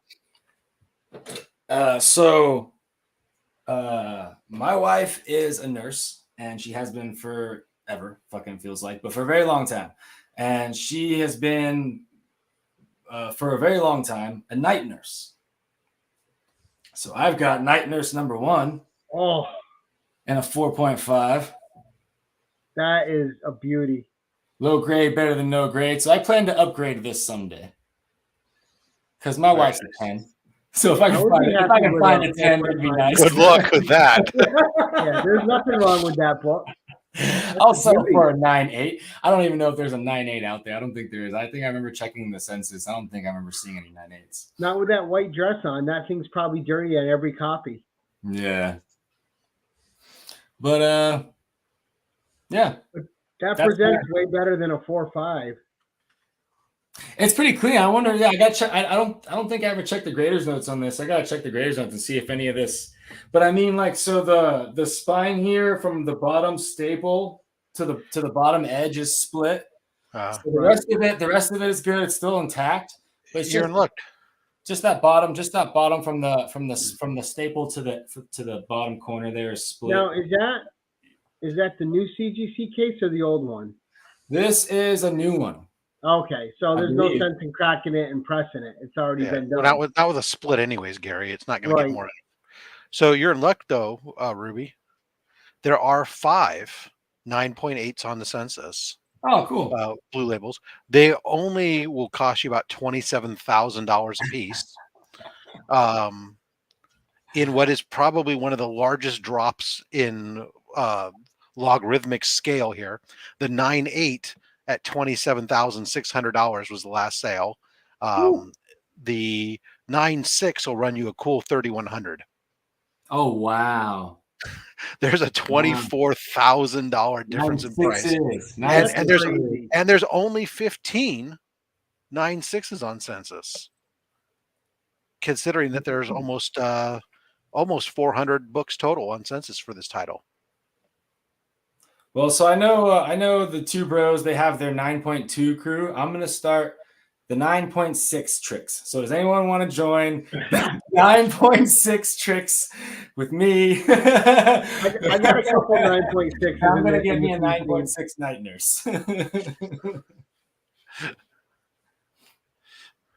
My wife is a nurse, and she has been forever, fucking feels like, but for a very long time. And she has been, for a very long time, a night nurse. So I've got night nurse number 1. Oh. And a 4.5. That is a beauty. Low grade, better than no grade. So I plan to upgrade this someday. Because my wife's a 10. So if I can find a 10, it'd be nice. Good luck with that. Yeah, there's nothing wrong with that book. I'll settle for a 9.8. I don't even know if there's a 9.8 out there. I don't think there is. I think I remember checking the census. I don't think I remember seeing any 9.8s. Not with that white dress on. That thing's probably dirty on every copy. Yeah. But yeah. That presents way better than a 4.5. It's pretty clean. I wonder. Yeah, I got to check. I don't think I ever checked the graders notes on this. I got to check the graders notes and see if any of this. But I mean, like, so the spine here from the bottom staple to the bottom edge is split. So the rest of it is good. It's still intact. But it's just that bottom from the staple to the bottom corner there is split. Now, is that the new CGC case or the old one? This is a new one. Okay, so there's no sense in cracking it and pressing it. It's already been done. Not with a split anyways, Gary. It's not going to get more. So you're in luck, though, Ruby. There are 5 9.8s on the census. Oh, cool. Blue labels. They only will cost you about $27,000 a piece. In what is probably one of the largest drops in logarithmic scale here, the 9.8 at $27,600 was the last sale. The 9.6 will run you a cool $3,100. Oh wow! There's a $24,000 difference in price, and there's only 15 9.6s on census. Considering that there's almost 400 books total on census for this title. Well, so I know the 2 bros, they have their 9.2 crew. I'm going to start the 9.6 tricks. So does anyone want to join 9.6 tricks with me? I got a couple 9.6. I'm going to give me a 9.6 night nurse.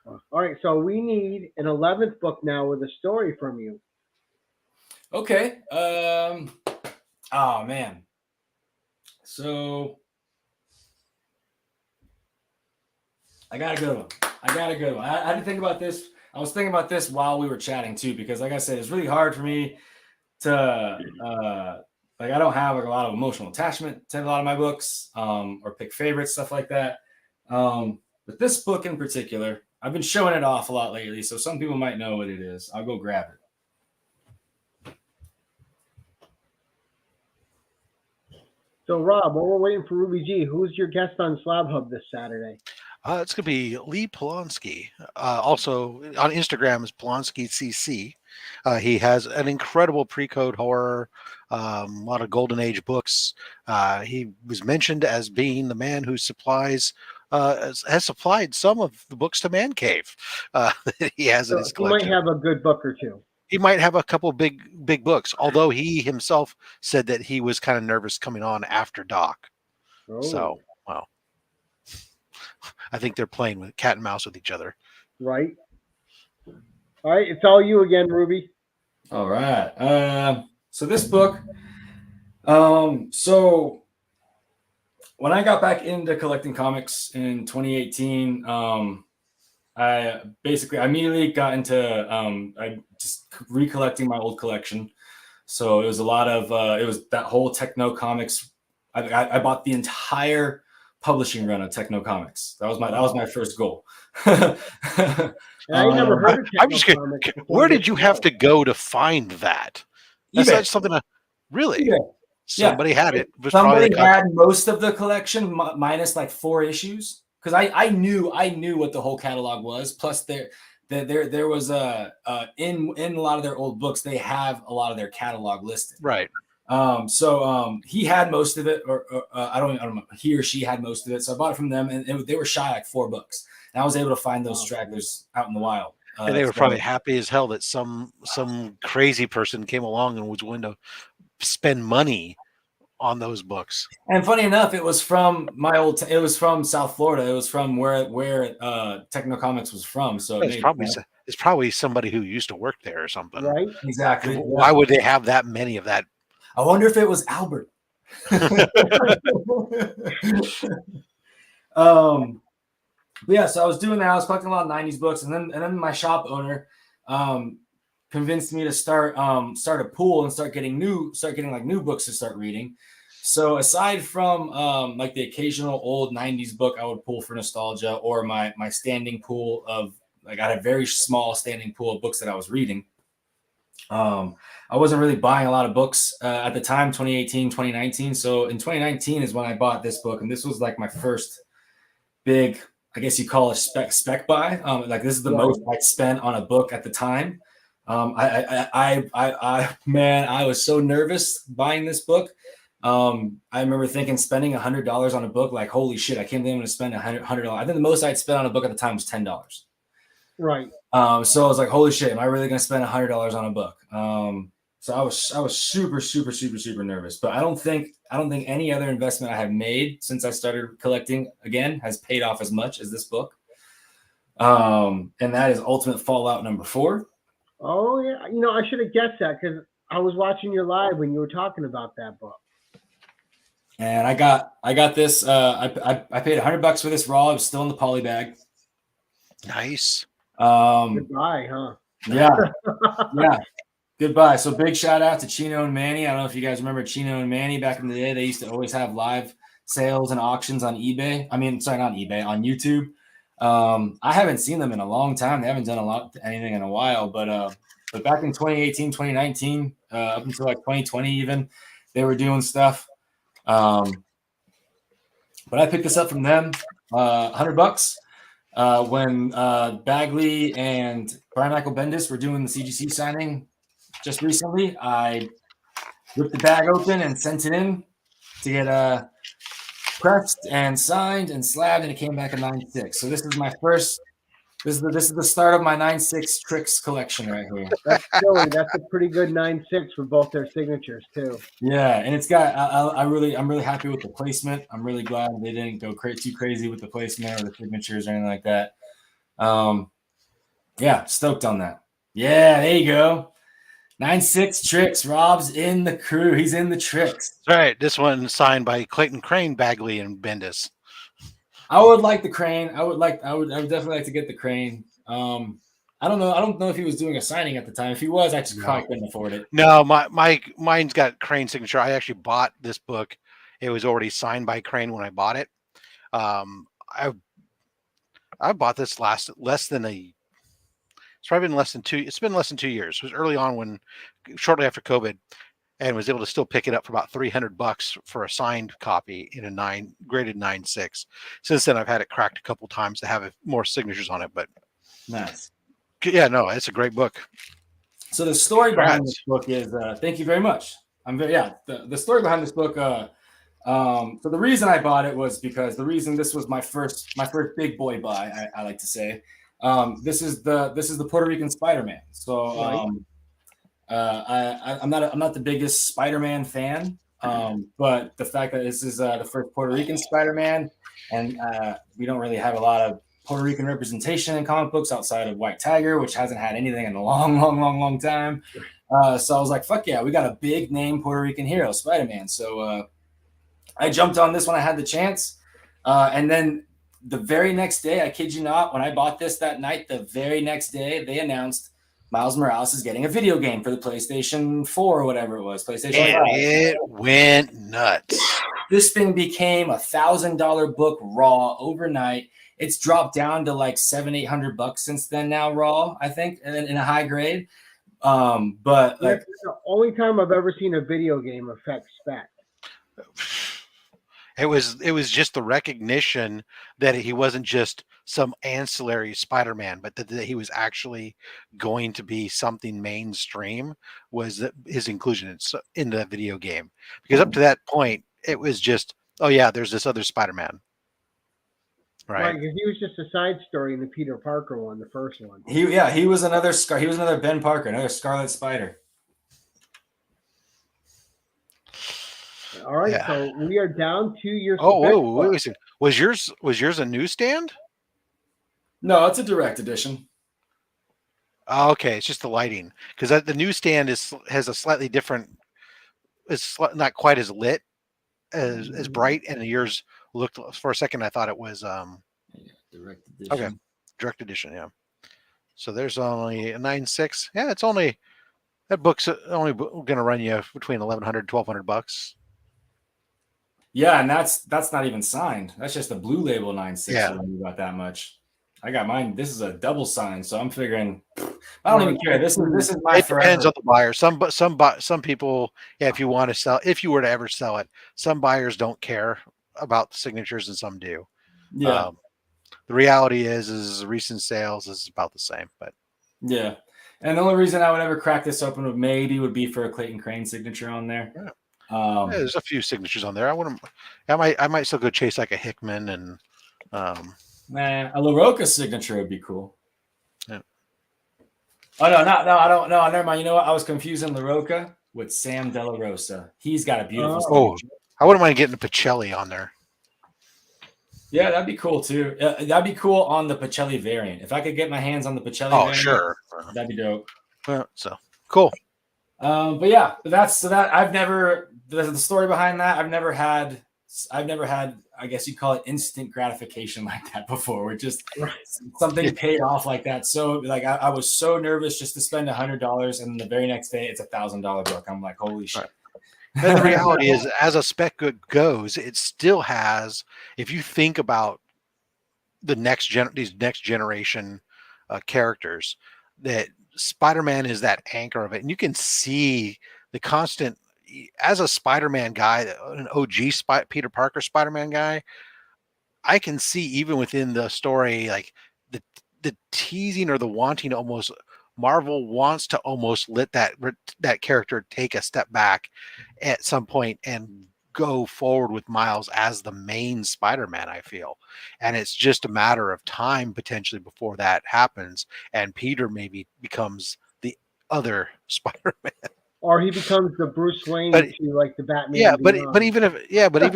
All right, so we need an 11th book now with a story from you. Okay. Oh, man. So I got a good one. I had to think about this. I was thinking about this while we were chatting too, because like I said, it's really hard for me to I don't have like a lot of emotional attachment to a lot of my books, or pick favorites, stuff like that. But this book in particular, I've been showing it off a lot lately, so some people might know what it is. I'll go grab it. So, Rob, while we're waiting for Ruby G, who's your guest on Slab Hub this Saturday? It's going to be Lee Polonsky. Also on Instagram is Polonsky CC. He has an incredible pre-code horror, a lot of golden age books. He was mentioned as being the man who has supplied some of the books to Man Cave that he has in So his he might collection. have a good book or two. He might have a couple big books, although he himself said that he was kind of nervous coming on after Doc. Oh, So, well, I think they're playing with cat and mouse with each other. right. All right, it's all you again, Ruby. All right. So this book, so when I got back into collecting comics in 2018, I immediately got into I just recollecting my old collection. So it was a lot of it was that whole Techno Comics. I bought the entire publishing run of Techno Comics. That was my first goal. I never heard of I'm just Techno kidding. Comics Where before did you have to go to find that? That's eBay. not something really. eBay. Somebody had it. It was Somebody probably had most of the collection minus like 4 issues. Because I knew what the whole catalog was. Plus there was in a lot of their old books, they have a lot of their catalog listed. right. So he had most of it, or I don't know, he or she had most of it. So I bought it from them, and they were shy like $4. And I was able to find those stragglers out in the wild. And they were probably happy as hell that some crazy person came along and was willing to spend money on those books. And funny enough, it was from it was from South Florida. It was from where Techno Comics was from. So it's probably somebody who used to work there or something. Right. Exactly. Why would they have that many of that? I wonder if it was Albert. Yeah, so I was doing that. I was collecting a lot of 90s books, and then my shop owner convinced me to start a pool and start getting like new books to start reading. So aside from like the occasional old 90s book I would pull for nostalgia, or my standing pool of, like, I had a very small standing pool of books that I was reading. I wasn't really buying a lot of books at the time, 2018, 2019. So in 2019 is when I bought this book, and this was like my first big, I guess you call it spec buy. Like, this is the most I'd spent on a book at the time. Man, I was so nervous buying this book. I remember thinking spending $100 on a book, like, holy shit, I can't believe I'm going to spend $100. I think the most I'd spent on a book at the time was $10. Right. So I was like, holy shit, am I really going to spend $100 on a book? So I was super, super, super, super nervous, but I don't think any other investment I have made since I started collecting again has paid off as much as this book. And that is Ultimate Fallout #4. Oh yeah, I should have guessed that because I was watching your live when you were talking about that book. And I got this. I paid $100 for this raw. It was still in the poly bag. Nice. Goodbye, huh? Yeah. Goodbye. So big shout out to Chino and Manny. I don't know if you guys remember Chino and Manny back in the day. They used to always have live sales and auctions on eBay. I mean, sorry, not eBay, on YouTube. I haven't seen them in a long time. They haven't done anything in a while, but back in 2018, 2019, up until like 2020 even, they were doing stuff. But I picked this up from them, $100. When Bagley and Brian Michael Bendis were doing the CGC signing just recently, I ripped the bag open and sent it in to get pressed and signed and slabbed, and it came back a 9.6. So this is my first. This is the start of my 9.6 tricks collection right here. That's silly. That's a pretty good 9.6 for both their signatures too. Yeah, and it's got. I'm really happy with the placement. I'm really glad they didn't go too crazy with the placement or the signatures or anything like that. Yeah, stoked on that. Yeah, there you go. 9.6 tricks. Rob's in the crew. He's in the tricks. All right, this one signed by Clayton Crane, Bagley, and Bendis. I would like the Crane. I would definitely like to get the Crane. I don't know if he was doing a signing at the time. If he was, I just probably couldn't afford it. No, mine's got Crane signature. I actually bought this book. It was already signed by Crane when I bought it. I bought this less than a. It's probably been less than 2. It's been less than 2 years. It was early on, shortly after COVID. and was able to still pick it up for about $300 for a signed copy in a graded 9.6. Since then, I've had it cracked a couple times to have more signatures on it. But Nice. yeah, no, it's a great book. So the story behind this book is, thank you very much. The story behind this book. So the reason I bought it was because this was my first big boy buy. I like to say, this is the Puerto Rican Spider-Man. So I'm not the biggest Spider-Man fan, but the fact that this is the first Puerto Rican Spider-Man, and we don't really have a lot of Puerto Rican representation in comic books outside of White Tiger, which hasn't had anything in a long time. So I was like, fuck yeah, we got a big name Puerto Rican hero, Spider-Man. So I jumped on this when I had the chance. And then the very next day, I kid you not, when I bought this that night, the very next day, they announced Miles Morales is getting a video game for the PlayStation 4 or whatever it was, PlayStation 5. It went nuts. This thing became $1,000 book raw overnight. It's dropped down to like $700-800 since then now raw, I think, and in a high grade. But like, that's the only time I've ever seen a video game affect Spec. It was just the recognition that he wasn't just some ancillary Spider-Man, but that he was actually going to be something mainstream, was his inclusion in the video game. Because up to that point, it was just, oh yeah, there's this other Spider-Man. Right. Because he was just a side story in the Peter Parker one, the first one. He was another Ben Parker, another Scarlet Spider. All right, so we are down to your. Wait a second. Was yours a newsstand? No, it's a direct edition. Oh, okay, it's just the lighting, because the newsstand has a slightly different. It's not quite as lit, as bright, and yours looked, for a second I thought it was direct edition. Okay, direct edition, yeah. So there's only a 9.6. Yeah, it's only, that book's only going to run you between $1,100 $1,200. Yeah, and that's not even signed. That's just a blue label 9.6. Yeah, about that much. I got mine. This is a double sign, so I'm figuring I don't even care. This is my. It depends on the buyer. Some people, yeah, if you want to sell, if you were to ever sell it, some buyers don't care about the signatures and some do. Yeah. The reality is recent sales is about the same, but yeah. And the only reason I would ever crack this open would be for a Clayton Crane signature on there. Yeah. There's a few signatures on there. I might still go chase like a Hickman and a LaRocca signature would be cool. Yeah. Oh no, I don't know. Never mind. You know what? I was confusing LaRocca with Sam De La Rosa. He's got a beautiful signature. I wouldn't mind getting a Pacelli on there. Yeah, that'd be cool too. That'd be cool on the Pacelli variant. If I could get my hands on the Pacelli variant, sure. That'd be dope. So cool. But yeah, I've never, the story behind that, I've never had, I guess you call it instant gratification like that before, where just something paid off like that. So like, I was so nervous just to spend $100, and the very next day it's $1,000 book. I'm like, holy shit. And the reality is, as a spec good goes, it still has, if you think about these next generation characters, that Spider-Man is that anchor of it. And you can see the constant, as a Spider-Man guy, an OG Peter Parker Spider-Man guy, I can see even within the story, like the teasing or the wanting, almost Marvel wants to almost let that character take a step back at some point and go forward with Miles as the main Spider-Man, I feel. And it's just a matter of time potentially before that happens, and Peter maybe becomes the other Spider-Man. Or he becomes the Bruce Wayne to like the Batman. Yeah, but even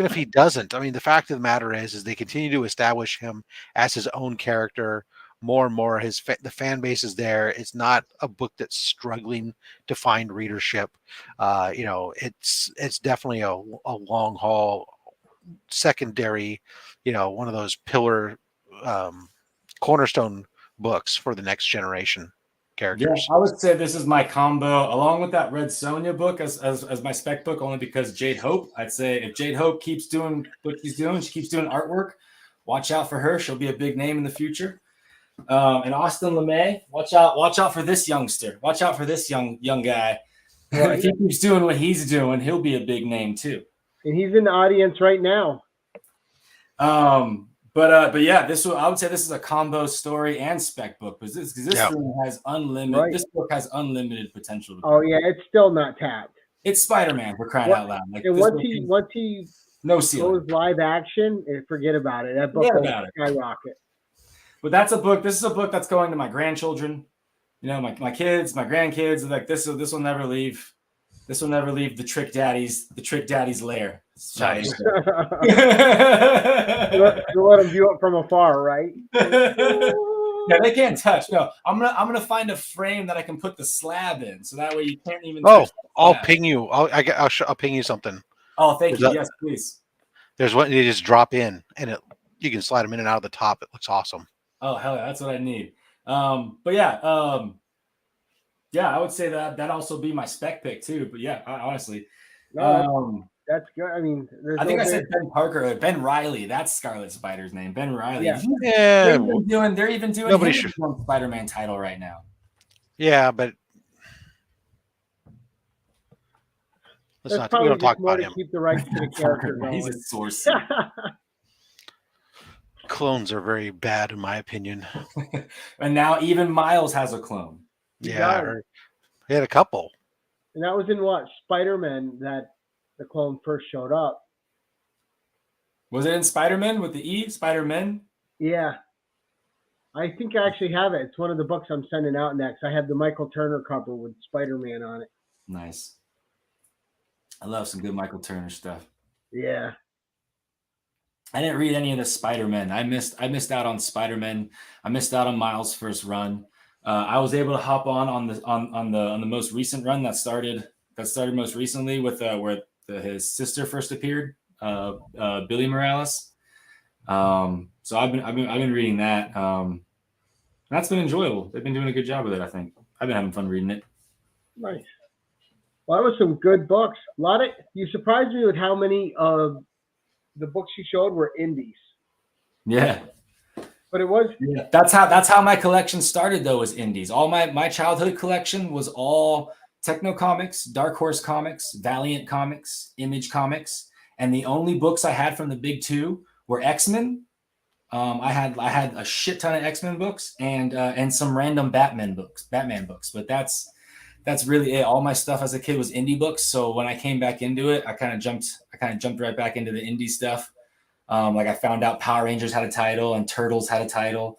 if he doesn't, I mean, the fact of the matter is they continue to establish him as his own character. More and more, the fan base is there. It's not a book that's struggling to find readership. It's definitely a long haul, secondary, one of those pillar, cornerstone books for the next generation characters. Yeah, I would say this is my combo, along with that Red Sonja book as my spec book, only because Jade Hope. I'd say if Jade Hope keeps doing what she's doing, she keeps doing artwork, watch out for her. She'll be a big name in the future. And Austin LeMay, watch out for this youngster. Watch out for this young guy. Right. If he keeps doing what he's doing, he'll be a big name too. And he's in the audience right now. But yeah, I would say this is a combo story and spec book, because this thing has unlimited. Right. This book has unlimited potential. Oh yeah, it's still not tapped. It's Spider-Man, for crying out loud. Like, and once he no ceiling. goes live action, forget about it. That book will skyrocket. But that's a book. This is a book that's going to my grandchildren. You know, my kids, my grandkids. Like, this will never leave. This will never leave the Trick Daddy's lair. Nice. You let them view it from afar, right? Yeah, they can't touch. No, I'm gonna find a frame that I can put the slab in, so that way you can't even. I'll ping you. I'll ping you something. Oh, thank you. Yes, please. There's one you just drop in, and you can slide them in and out of the top. It looks awesome. Oh hell yeah, that's what I need. But yeah, yeah, I would say that also be my spec pick too. But yeah, honestly, that's good. I mean, I think I said Ben Parker or Ben Riley. That's Scarlet Spider's name, Ben Riley. Yeah. They're even doing nobody his Spider-Man title right now. Yeah, but we don't talk about him. Keep the rights to the character going. He's a source. Clones are very bad, in my opinion. And now even Miles has a clone. Yeah, he had a couple. And that was in what? Spider-Man that the clone first showed up. Was it in Spider-Man with the E? Spider-Man? Yeah. I think I actually have it. It's one of the books I'm sending out next. I have the Michael Turner cover with Spider-Man on it. Nice. I love some good Michael Turner stuff. Yeah. I didn't read any of the Spider-Man. I missed out on Spider-Man. I missed out on Miles' first run. I was able to hop on the most recent run that started most recently with where his sister first appeared, Billy Morales. So I've been reading that. That's been enjoyable. They've been doing a good job with it. I think I've been having fun reading it. Nice. Well, that was some good books. You surprised me with how many of the books you showed were indies. Yeah. But it was. Yeah. That's how my collection started, though, was indies. All my childhood collection was all Techno Comics, Dark Horse Comics, Valiant Comics, Image Comics, and the only books I had from the big two were X-Men. I had a shit ton of X-Men books and some random Batman books. But that's really it. All my stuff as a kid was indie books. So when I came back into it, I kind of jumped right back into the indie stuff. Like I found out Power Rangers had a title and Turtles had a title.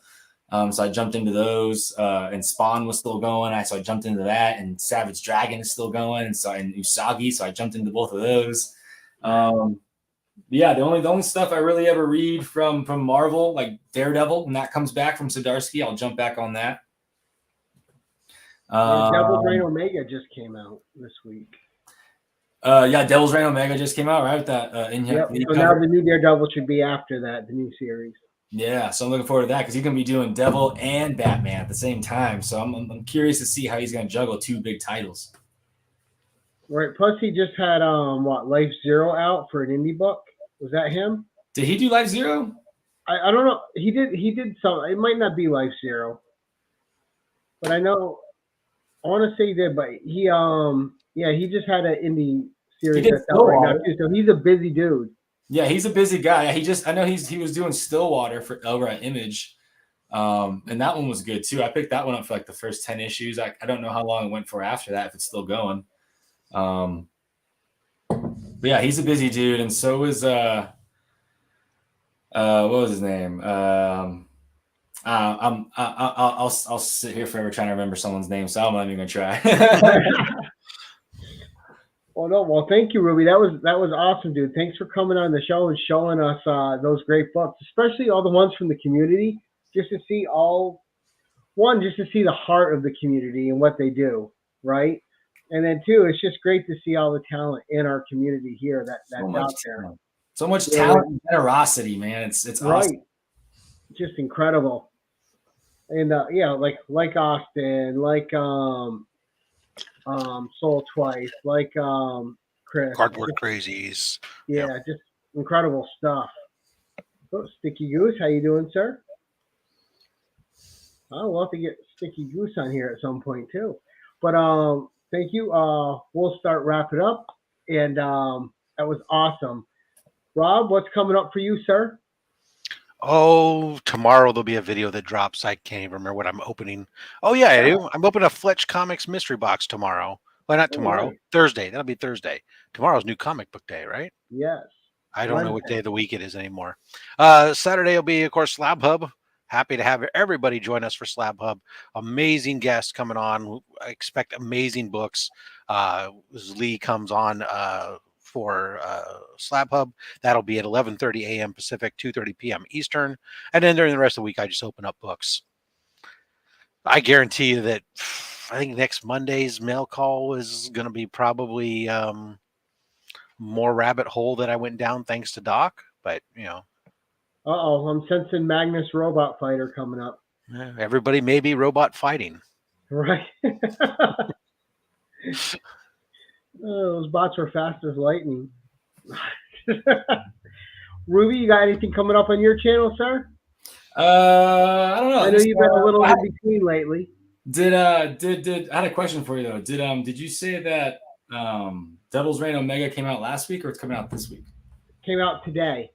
So I jumped into those, and Spawn was still going. So I jumped into that, and Savage Dragon is still going. And Usagi. So I jumped into both of those. Yeah, the only stuff I really ever read from Marvel, like Daredevil, when that comes back from Zdarsky, I'll jump back on that. Devil's Reign Omega just came out this week. Yeah, Devil's Reign Omega just came out, right? With that Yep. So now the new Daredevil should be after that, the new series. Yeah, so I'm looking forward to that because he's going to be doing Devil and Batman at the same time. So I'm curious to see how he's going to juggle two big titles. Right. Plus, he just had Life Zero out for an indie book. Was that him? Did he do Life Zero? I don't know. He did some. It might not be Life Zero, but I know. I want to say he did, but he he just had an indie series that's out right now too. So he's a busy dude. Yeah, he's a busy guy. I know he was doing Stillwater over at Image, and that one was good too. I picked that one up for like the first 10 issues. I don't know how long it went for after that, if it's still going. But yeah, he's a busy dude, and so is what was his name? I'll sit here forever trying to remember someone's name, so I'm not even gonna try. Well, thank you, Ruby. That was awesome, dude. Thanks for coming on the show and showing us those great books, especially all the ones from the community, just to see the heart of the community and what they do, right? And then two, it's just great to see all the talent in our community here that's out there. So much talent and generosity, man. It's right. Awesome. Just incredible. And like Austin, like Soul Twice, like Chris. Cardboard Crazies. Yeah, Yep. Just incredible stuff. Oh, Sticky Goose, how you doing, sir? We'll have to get Sticky Goose on here at some point too. But Thank you. We'll start wrapping up, and that was awesome. Rob, what's coming up for you, sir? Oh, tomorrow there'll be a video that drops. I can't even remember what I'm opening. Oh yeah, I do. I'm opening a Fletch Comics mystery box tomorrow. Well, not tomorrow. Nice. Thursday. That'll be Thursday. Tomorrow's new comic book day, right? Yes. I don't know what Wednesday. day of the week it is anymore. Saturday will be, of course, Slab Hub. Happy to have everybody join us for Slab Hub. Amazing guests coming on. I expect amazing books. As Lee comes on for Slab Hub. That'll be at 11:30 a.m. Pacific, 2:30 p.m. Eastern. And then during the rest of the week, I just open up books. I guarantee you that I think next Monday's mail call is going to be probably more rabbit hole that I went down thanks to Doc. But, you know. Uh-oh, I'm sensing Magnus Robot Fighter coming up. Everybody may be robot fighting. Right. Those bots were fast as lightning. Ruby, you got anything coming up on your channel, sir? I don't know. I know you've been a little in between lately. I had a question for you though. Did you say that Devil's Reign Omega came out last week or it's coming out this week? Came out today.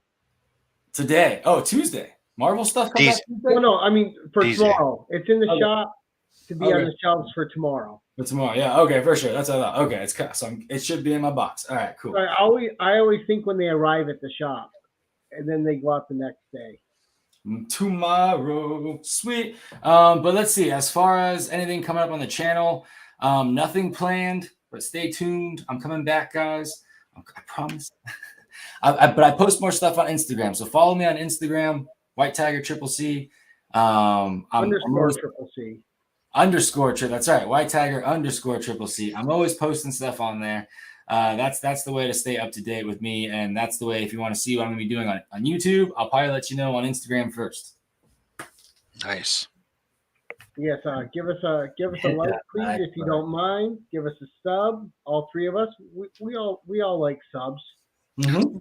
Today. Oh, Tuesday. Marvel stuff comes out Tuesday? Well, no, I mean for Tuesday. tomorrow. It's in the shop to be on the shelves for tomorrow. For tomorrow, yeah. Okay, for sure. That's what I thought. Okay, it should be in my box. All right, cool. So I always think when they arrive at the shop, and then they go out the next day. Tomorrow, sweet. But let's see. As far as anything coming up on the channel, nothing planned. But stay tuned. I'm coming back, guys. I promise. But I post more stuff on Instagram, so follow me on Instagram. White Tiger CCC. Underscore CCC. That's right. White Tiger _CCC. I'm always posting stuff on there. That's the way to stay up to date with me, and that's the way if you want to see what I'm gonna be doing on YouTube, I'll probably let you know on Instagram first. Nice. Yes, give us a like, please, if you don't mind. Give us a sub. All three of us. We all like subs. Mm-hmm.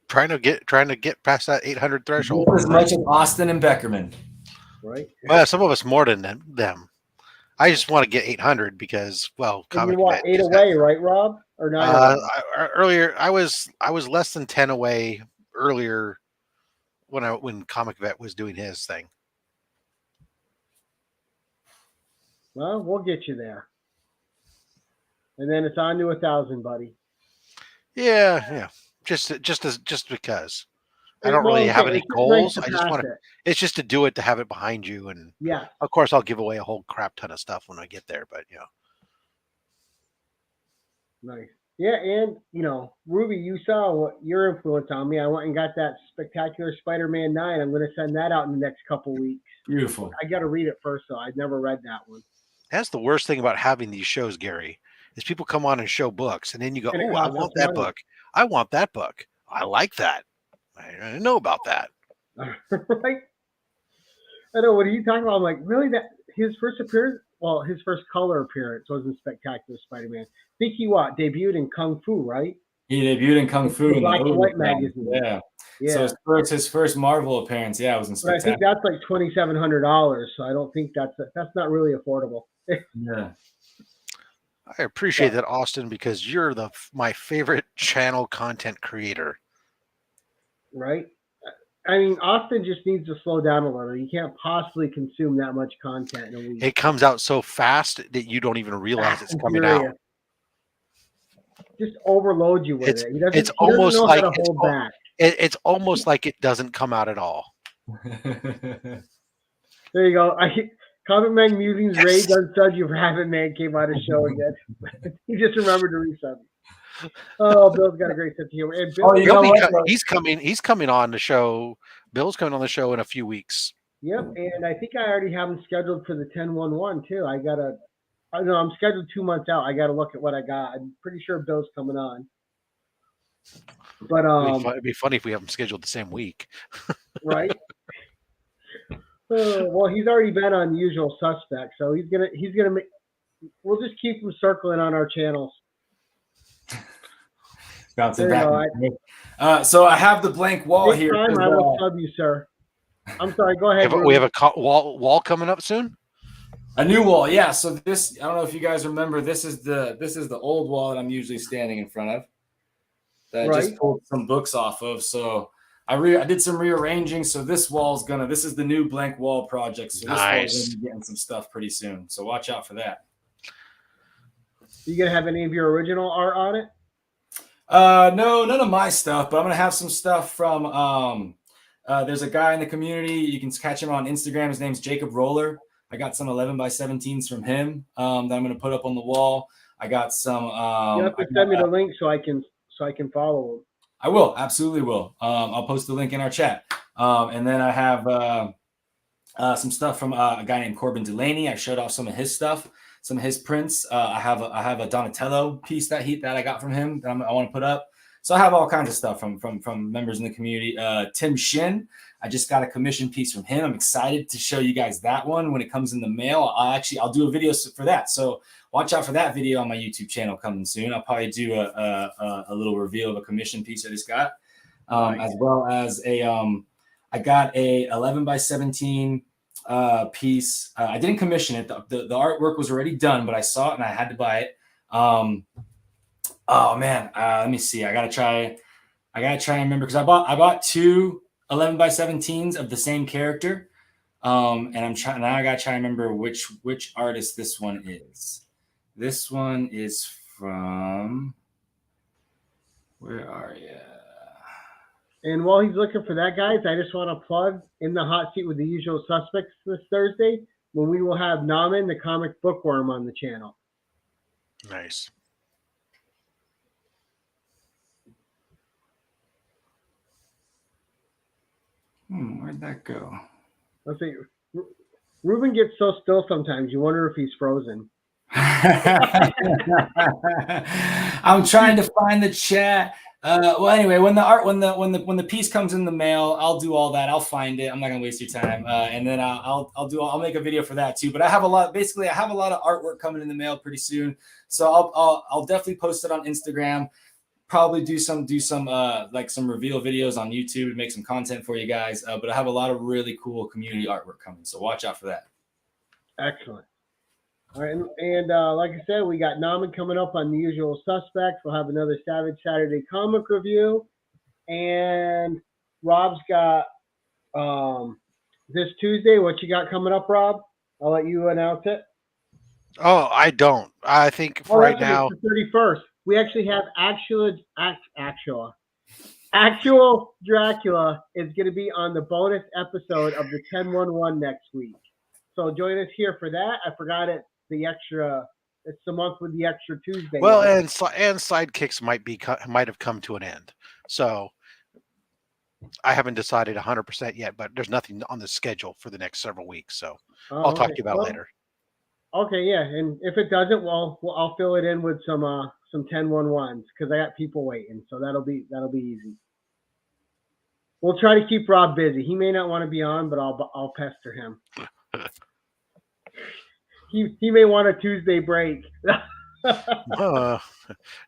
Trying to get past that 800 threshold. As much as Austin and Beckerman. Right. Well, some of us more than them. I just want to get 800 because, well, you want 8 away, right, Rob? Or 9? Earlier, I was less than 10 away earlier when Comic Vet was doing his thing. Well, we'll get you there, and then it's on to 1,000, buddy. Yeah. Just because I don't really have any goals. Nice, I just want to. It's just to do it, to have it behind you, and yeah. Of course, I'll give away a whole crap ton of stuff when I get there. But Nice. Yeah, and Ruby, you saw what your influence on me. I went and got that Spectacular Spider-Man 9. I'm going to send that out in the next couple weeks. Beautiful. I got to read it first, though. I'd never read that one. That's the worst thing about having these shows, Gary, is people come on and show books, and then you go, "Oh, I want that book. I want that book. I like that. I didn't know about that." Right? I know. What are you talking about? I'm like, really? That his first appearance? Well, his first color appearance was in Spectacular Spider-Man. I think he debuted in Kung Fu, right? He debuted in Kung Fu in Black and White magazine. Yeah. So his first Marvel appearance, was in Spectacular. But I think that's like $2,700. So I don't think that's not really affordable. Yeah. I appreciate that, Austin, because you're my favorite channel content creator. Right? I mean, Austin just needs to slow down a little. You can't possibly consume that much content in a week. It comes out so fast that you don't even realize it's coming out. Just overload you with it. He doesn't know how to hold back. It's almost like it doesn't come out at all. There you go. Comic Man Musings, Ray Gun Suds, You Rabbit Man came on his show again. He just remembered to resub. Oh, Bill's got a great sense of humor. And Bill, he's coming on the show. Bill's coming on the show in a few weeks. Yep, and I think I already have him scheduled for the 10/11 too. I'm scheduled 2 months out. I got to look at what I got. I'm pretty sure Bill's coming on. But it'd be funny if we have him scheduled the same week. Right. Well, he's already been on Usual Suspects, so he's gonna make. We'll just keep him circling on our channels. Bouncing back. So I have the blank wall here. Time I will sub you, sir. I'm sorry. Go ahead. We have a wall coming up soon. A new wall, yeah. So this, I don't know if you guys remember, this is the old wall that I'm usually standing in front of. That I just pulled some books off of. So I did some rearranging. So this is the new blank wall project. So this wall's gonna be getting some stuff pretty soon. So watch out for that. You gonna have any of your original art on it? No, none of my stuff, but I'm gonna have some stuff from there's a guy in the community. You can catch him on Instagram. His name's Jacob Roller. I got some 11x17s from him that I'm gonna put up on the wall. I got some. You have to send me the link so I can follow him. I will, absolutely will. I'll post the link in our chat. And then I have some stuff from a guy named Corbin Delaney. I showed off some of his stuff, some of his prints. I have a Donatello piece that I got from him that I want to put up. So I have all kinds of stuff from members in the community. Tim Shin, I just got a commission piece from him. I'm excited to show you guys that one when it comes in the mail. I'll do a video for that. So watch out for that video on my YouTube channel coming soon. I'll probably do a little reveal of a commission piece I just got, as well as I got a 11x17 piece. I didn't commission it. The artwork was already done, but I saw it and I had to buy it. Oh man, let me see. I gotta try and remember because I bought two 11x17s of the same character. And I gotta try and remember which artist this one is. This one is from, where are you? And while he's looking for that, guys, I just want to plug In the Hot Seat with the Usual Suspects this Thursday when we will have Naman, the comic bookworm, on the channel. Nice. Where'd that go? Let's see. Ruben gets so still sometimes. You wonder if he's frozen. I'm trying to find the chat. Well, anyway, when the piece comes in the mail, I'll do all that. I'll find it. I'm not gonna waste your time. And then I'll make a video for that too. But I have a lot of artwork coming in the mail pretty soon. So I'll definitely post it on Instagram. Probably do some like some reveal videos on YouTube to make some content for you guys. But I have a lot of really cool community artwork coming. So watch out for that. Excellent. All right, and like I said, we got Naman coming up on The Usual Suspects. We'll have another Savage Saturday comic review, and Rob's got this Tuesday. What you got coming up, Rob? I'll let you announce it. Oh, I don't. I think for right now, the 31st. We actually have actual Dracula is going to be on the bonus episode of the 1011 next week. So join us here for that. I forgot it. It's the month with the extra Tuesday. Well, and sidekicks might have come to an end. So I haven't decided 100% yet, but there's nothing on the schedule for the next several weeks. So I'll talk to you about it later. Okay, yeah, and if it doesn't, well, I'll fill it in with some 1011s because I got people waiting. So that'll be easy. We'll try to keep Rob busy. He may not want to be on, but I'll pester him. He may want a Tuesday break. To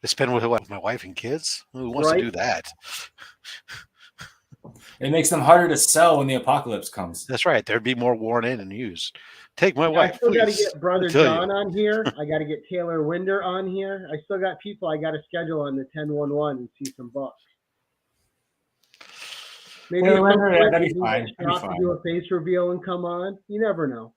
spend with my wife and kids? Who wants to do that? It makes them harder to sell when the apocalypse comes. That's right. There'd be more worn in and used. Take my wife. I still got to get Brother John on here. I got to get Taylor Winder on here. I still got people I got to schedule on the 1011 and see some books. Maybe that'd be fine. To do a face reveal and come on. You never know.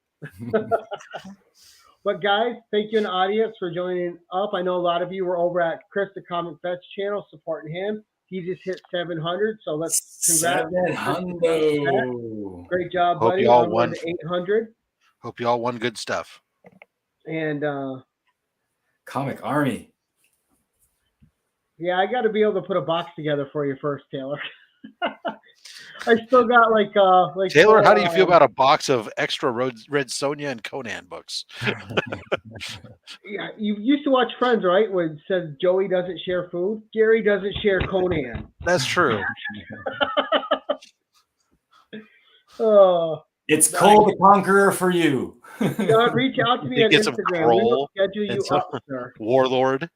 But guys, thank you in the audience for joining up. I know a lot of you were over at Chris the Comic Fest channel supporting him. He just hit 700, so let's congrats. 700. Great job, Hope buddy. you all won 800. Hope you all won good stuff. And Comic Army. Yeah, I got to be able to put a box together for you first, Taylor. I still got like Taylor, how do you feel about a box of extra Red Sonja and Conan books? Yeah, you used to watch Friends, right? Where it says Joey doesn't share food. Gary doesn't share Conan. That's true. It's Cole the Conqueror for you. Reach out to me on Instagram. We will schedule you up, sir. Warlord.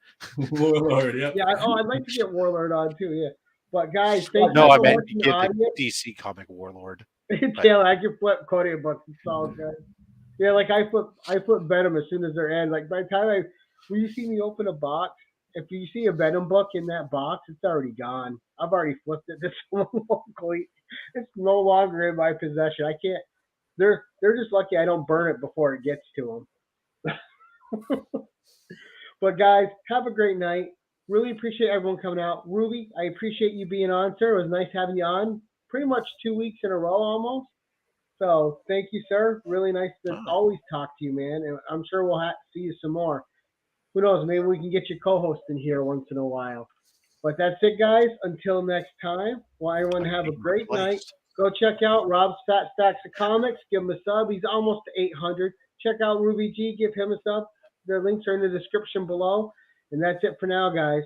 Warlord, yep. Yeah. I'd like to get Warlord on too. Yeah. But guys, thank you no, for I meant watching get the the DC comic Warlord. Taylor, I can flip Conan books. It's all good. Yeah, like I flip Venom as soon as they're in. Like by the time when you see me open a box, if you see a Venom book in that box, it's already gone. I've already flipped it to someone locally. It's no longer in my possession. I can't. They're just lucky I don't burn it before it gets to them. But guys, have a great night. Really appreciate everyone coming out. Ruby, I appreciate you being on, sir. It was nice having you on. Pretty much 2 weeks in a row almost. So thank you, sir. Really nice to Oh, always talk to you, man. And I'm sure we'll see you some more. Who knows? Maybe we can get you co-hosting here once in a while. But that's it, guys. Until next time, well, everyone have a great night. replaced. Go check out Rob's Fat Stacks of Comics. Give him a sub. He's almost to 800. Check out RubyG. Give him a sub. The links are in the description below. And that's it for now, guys.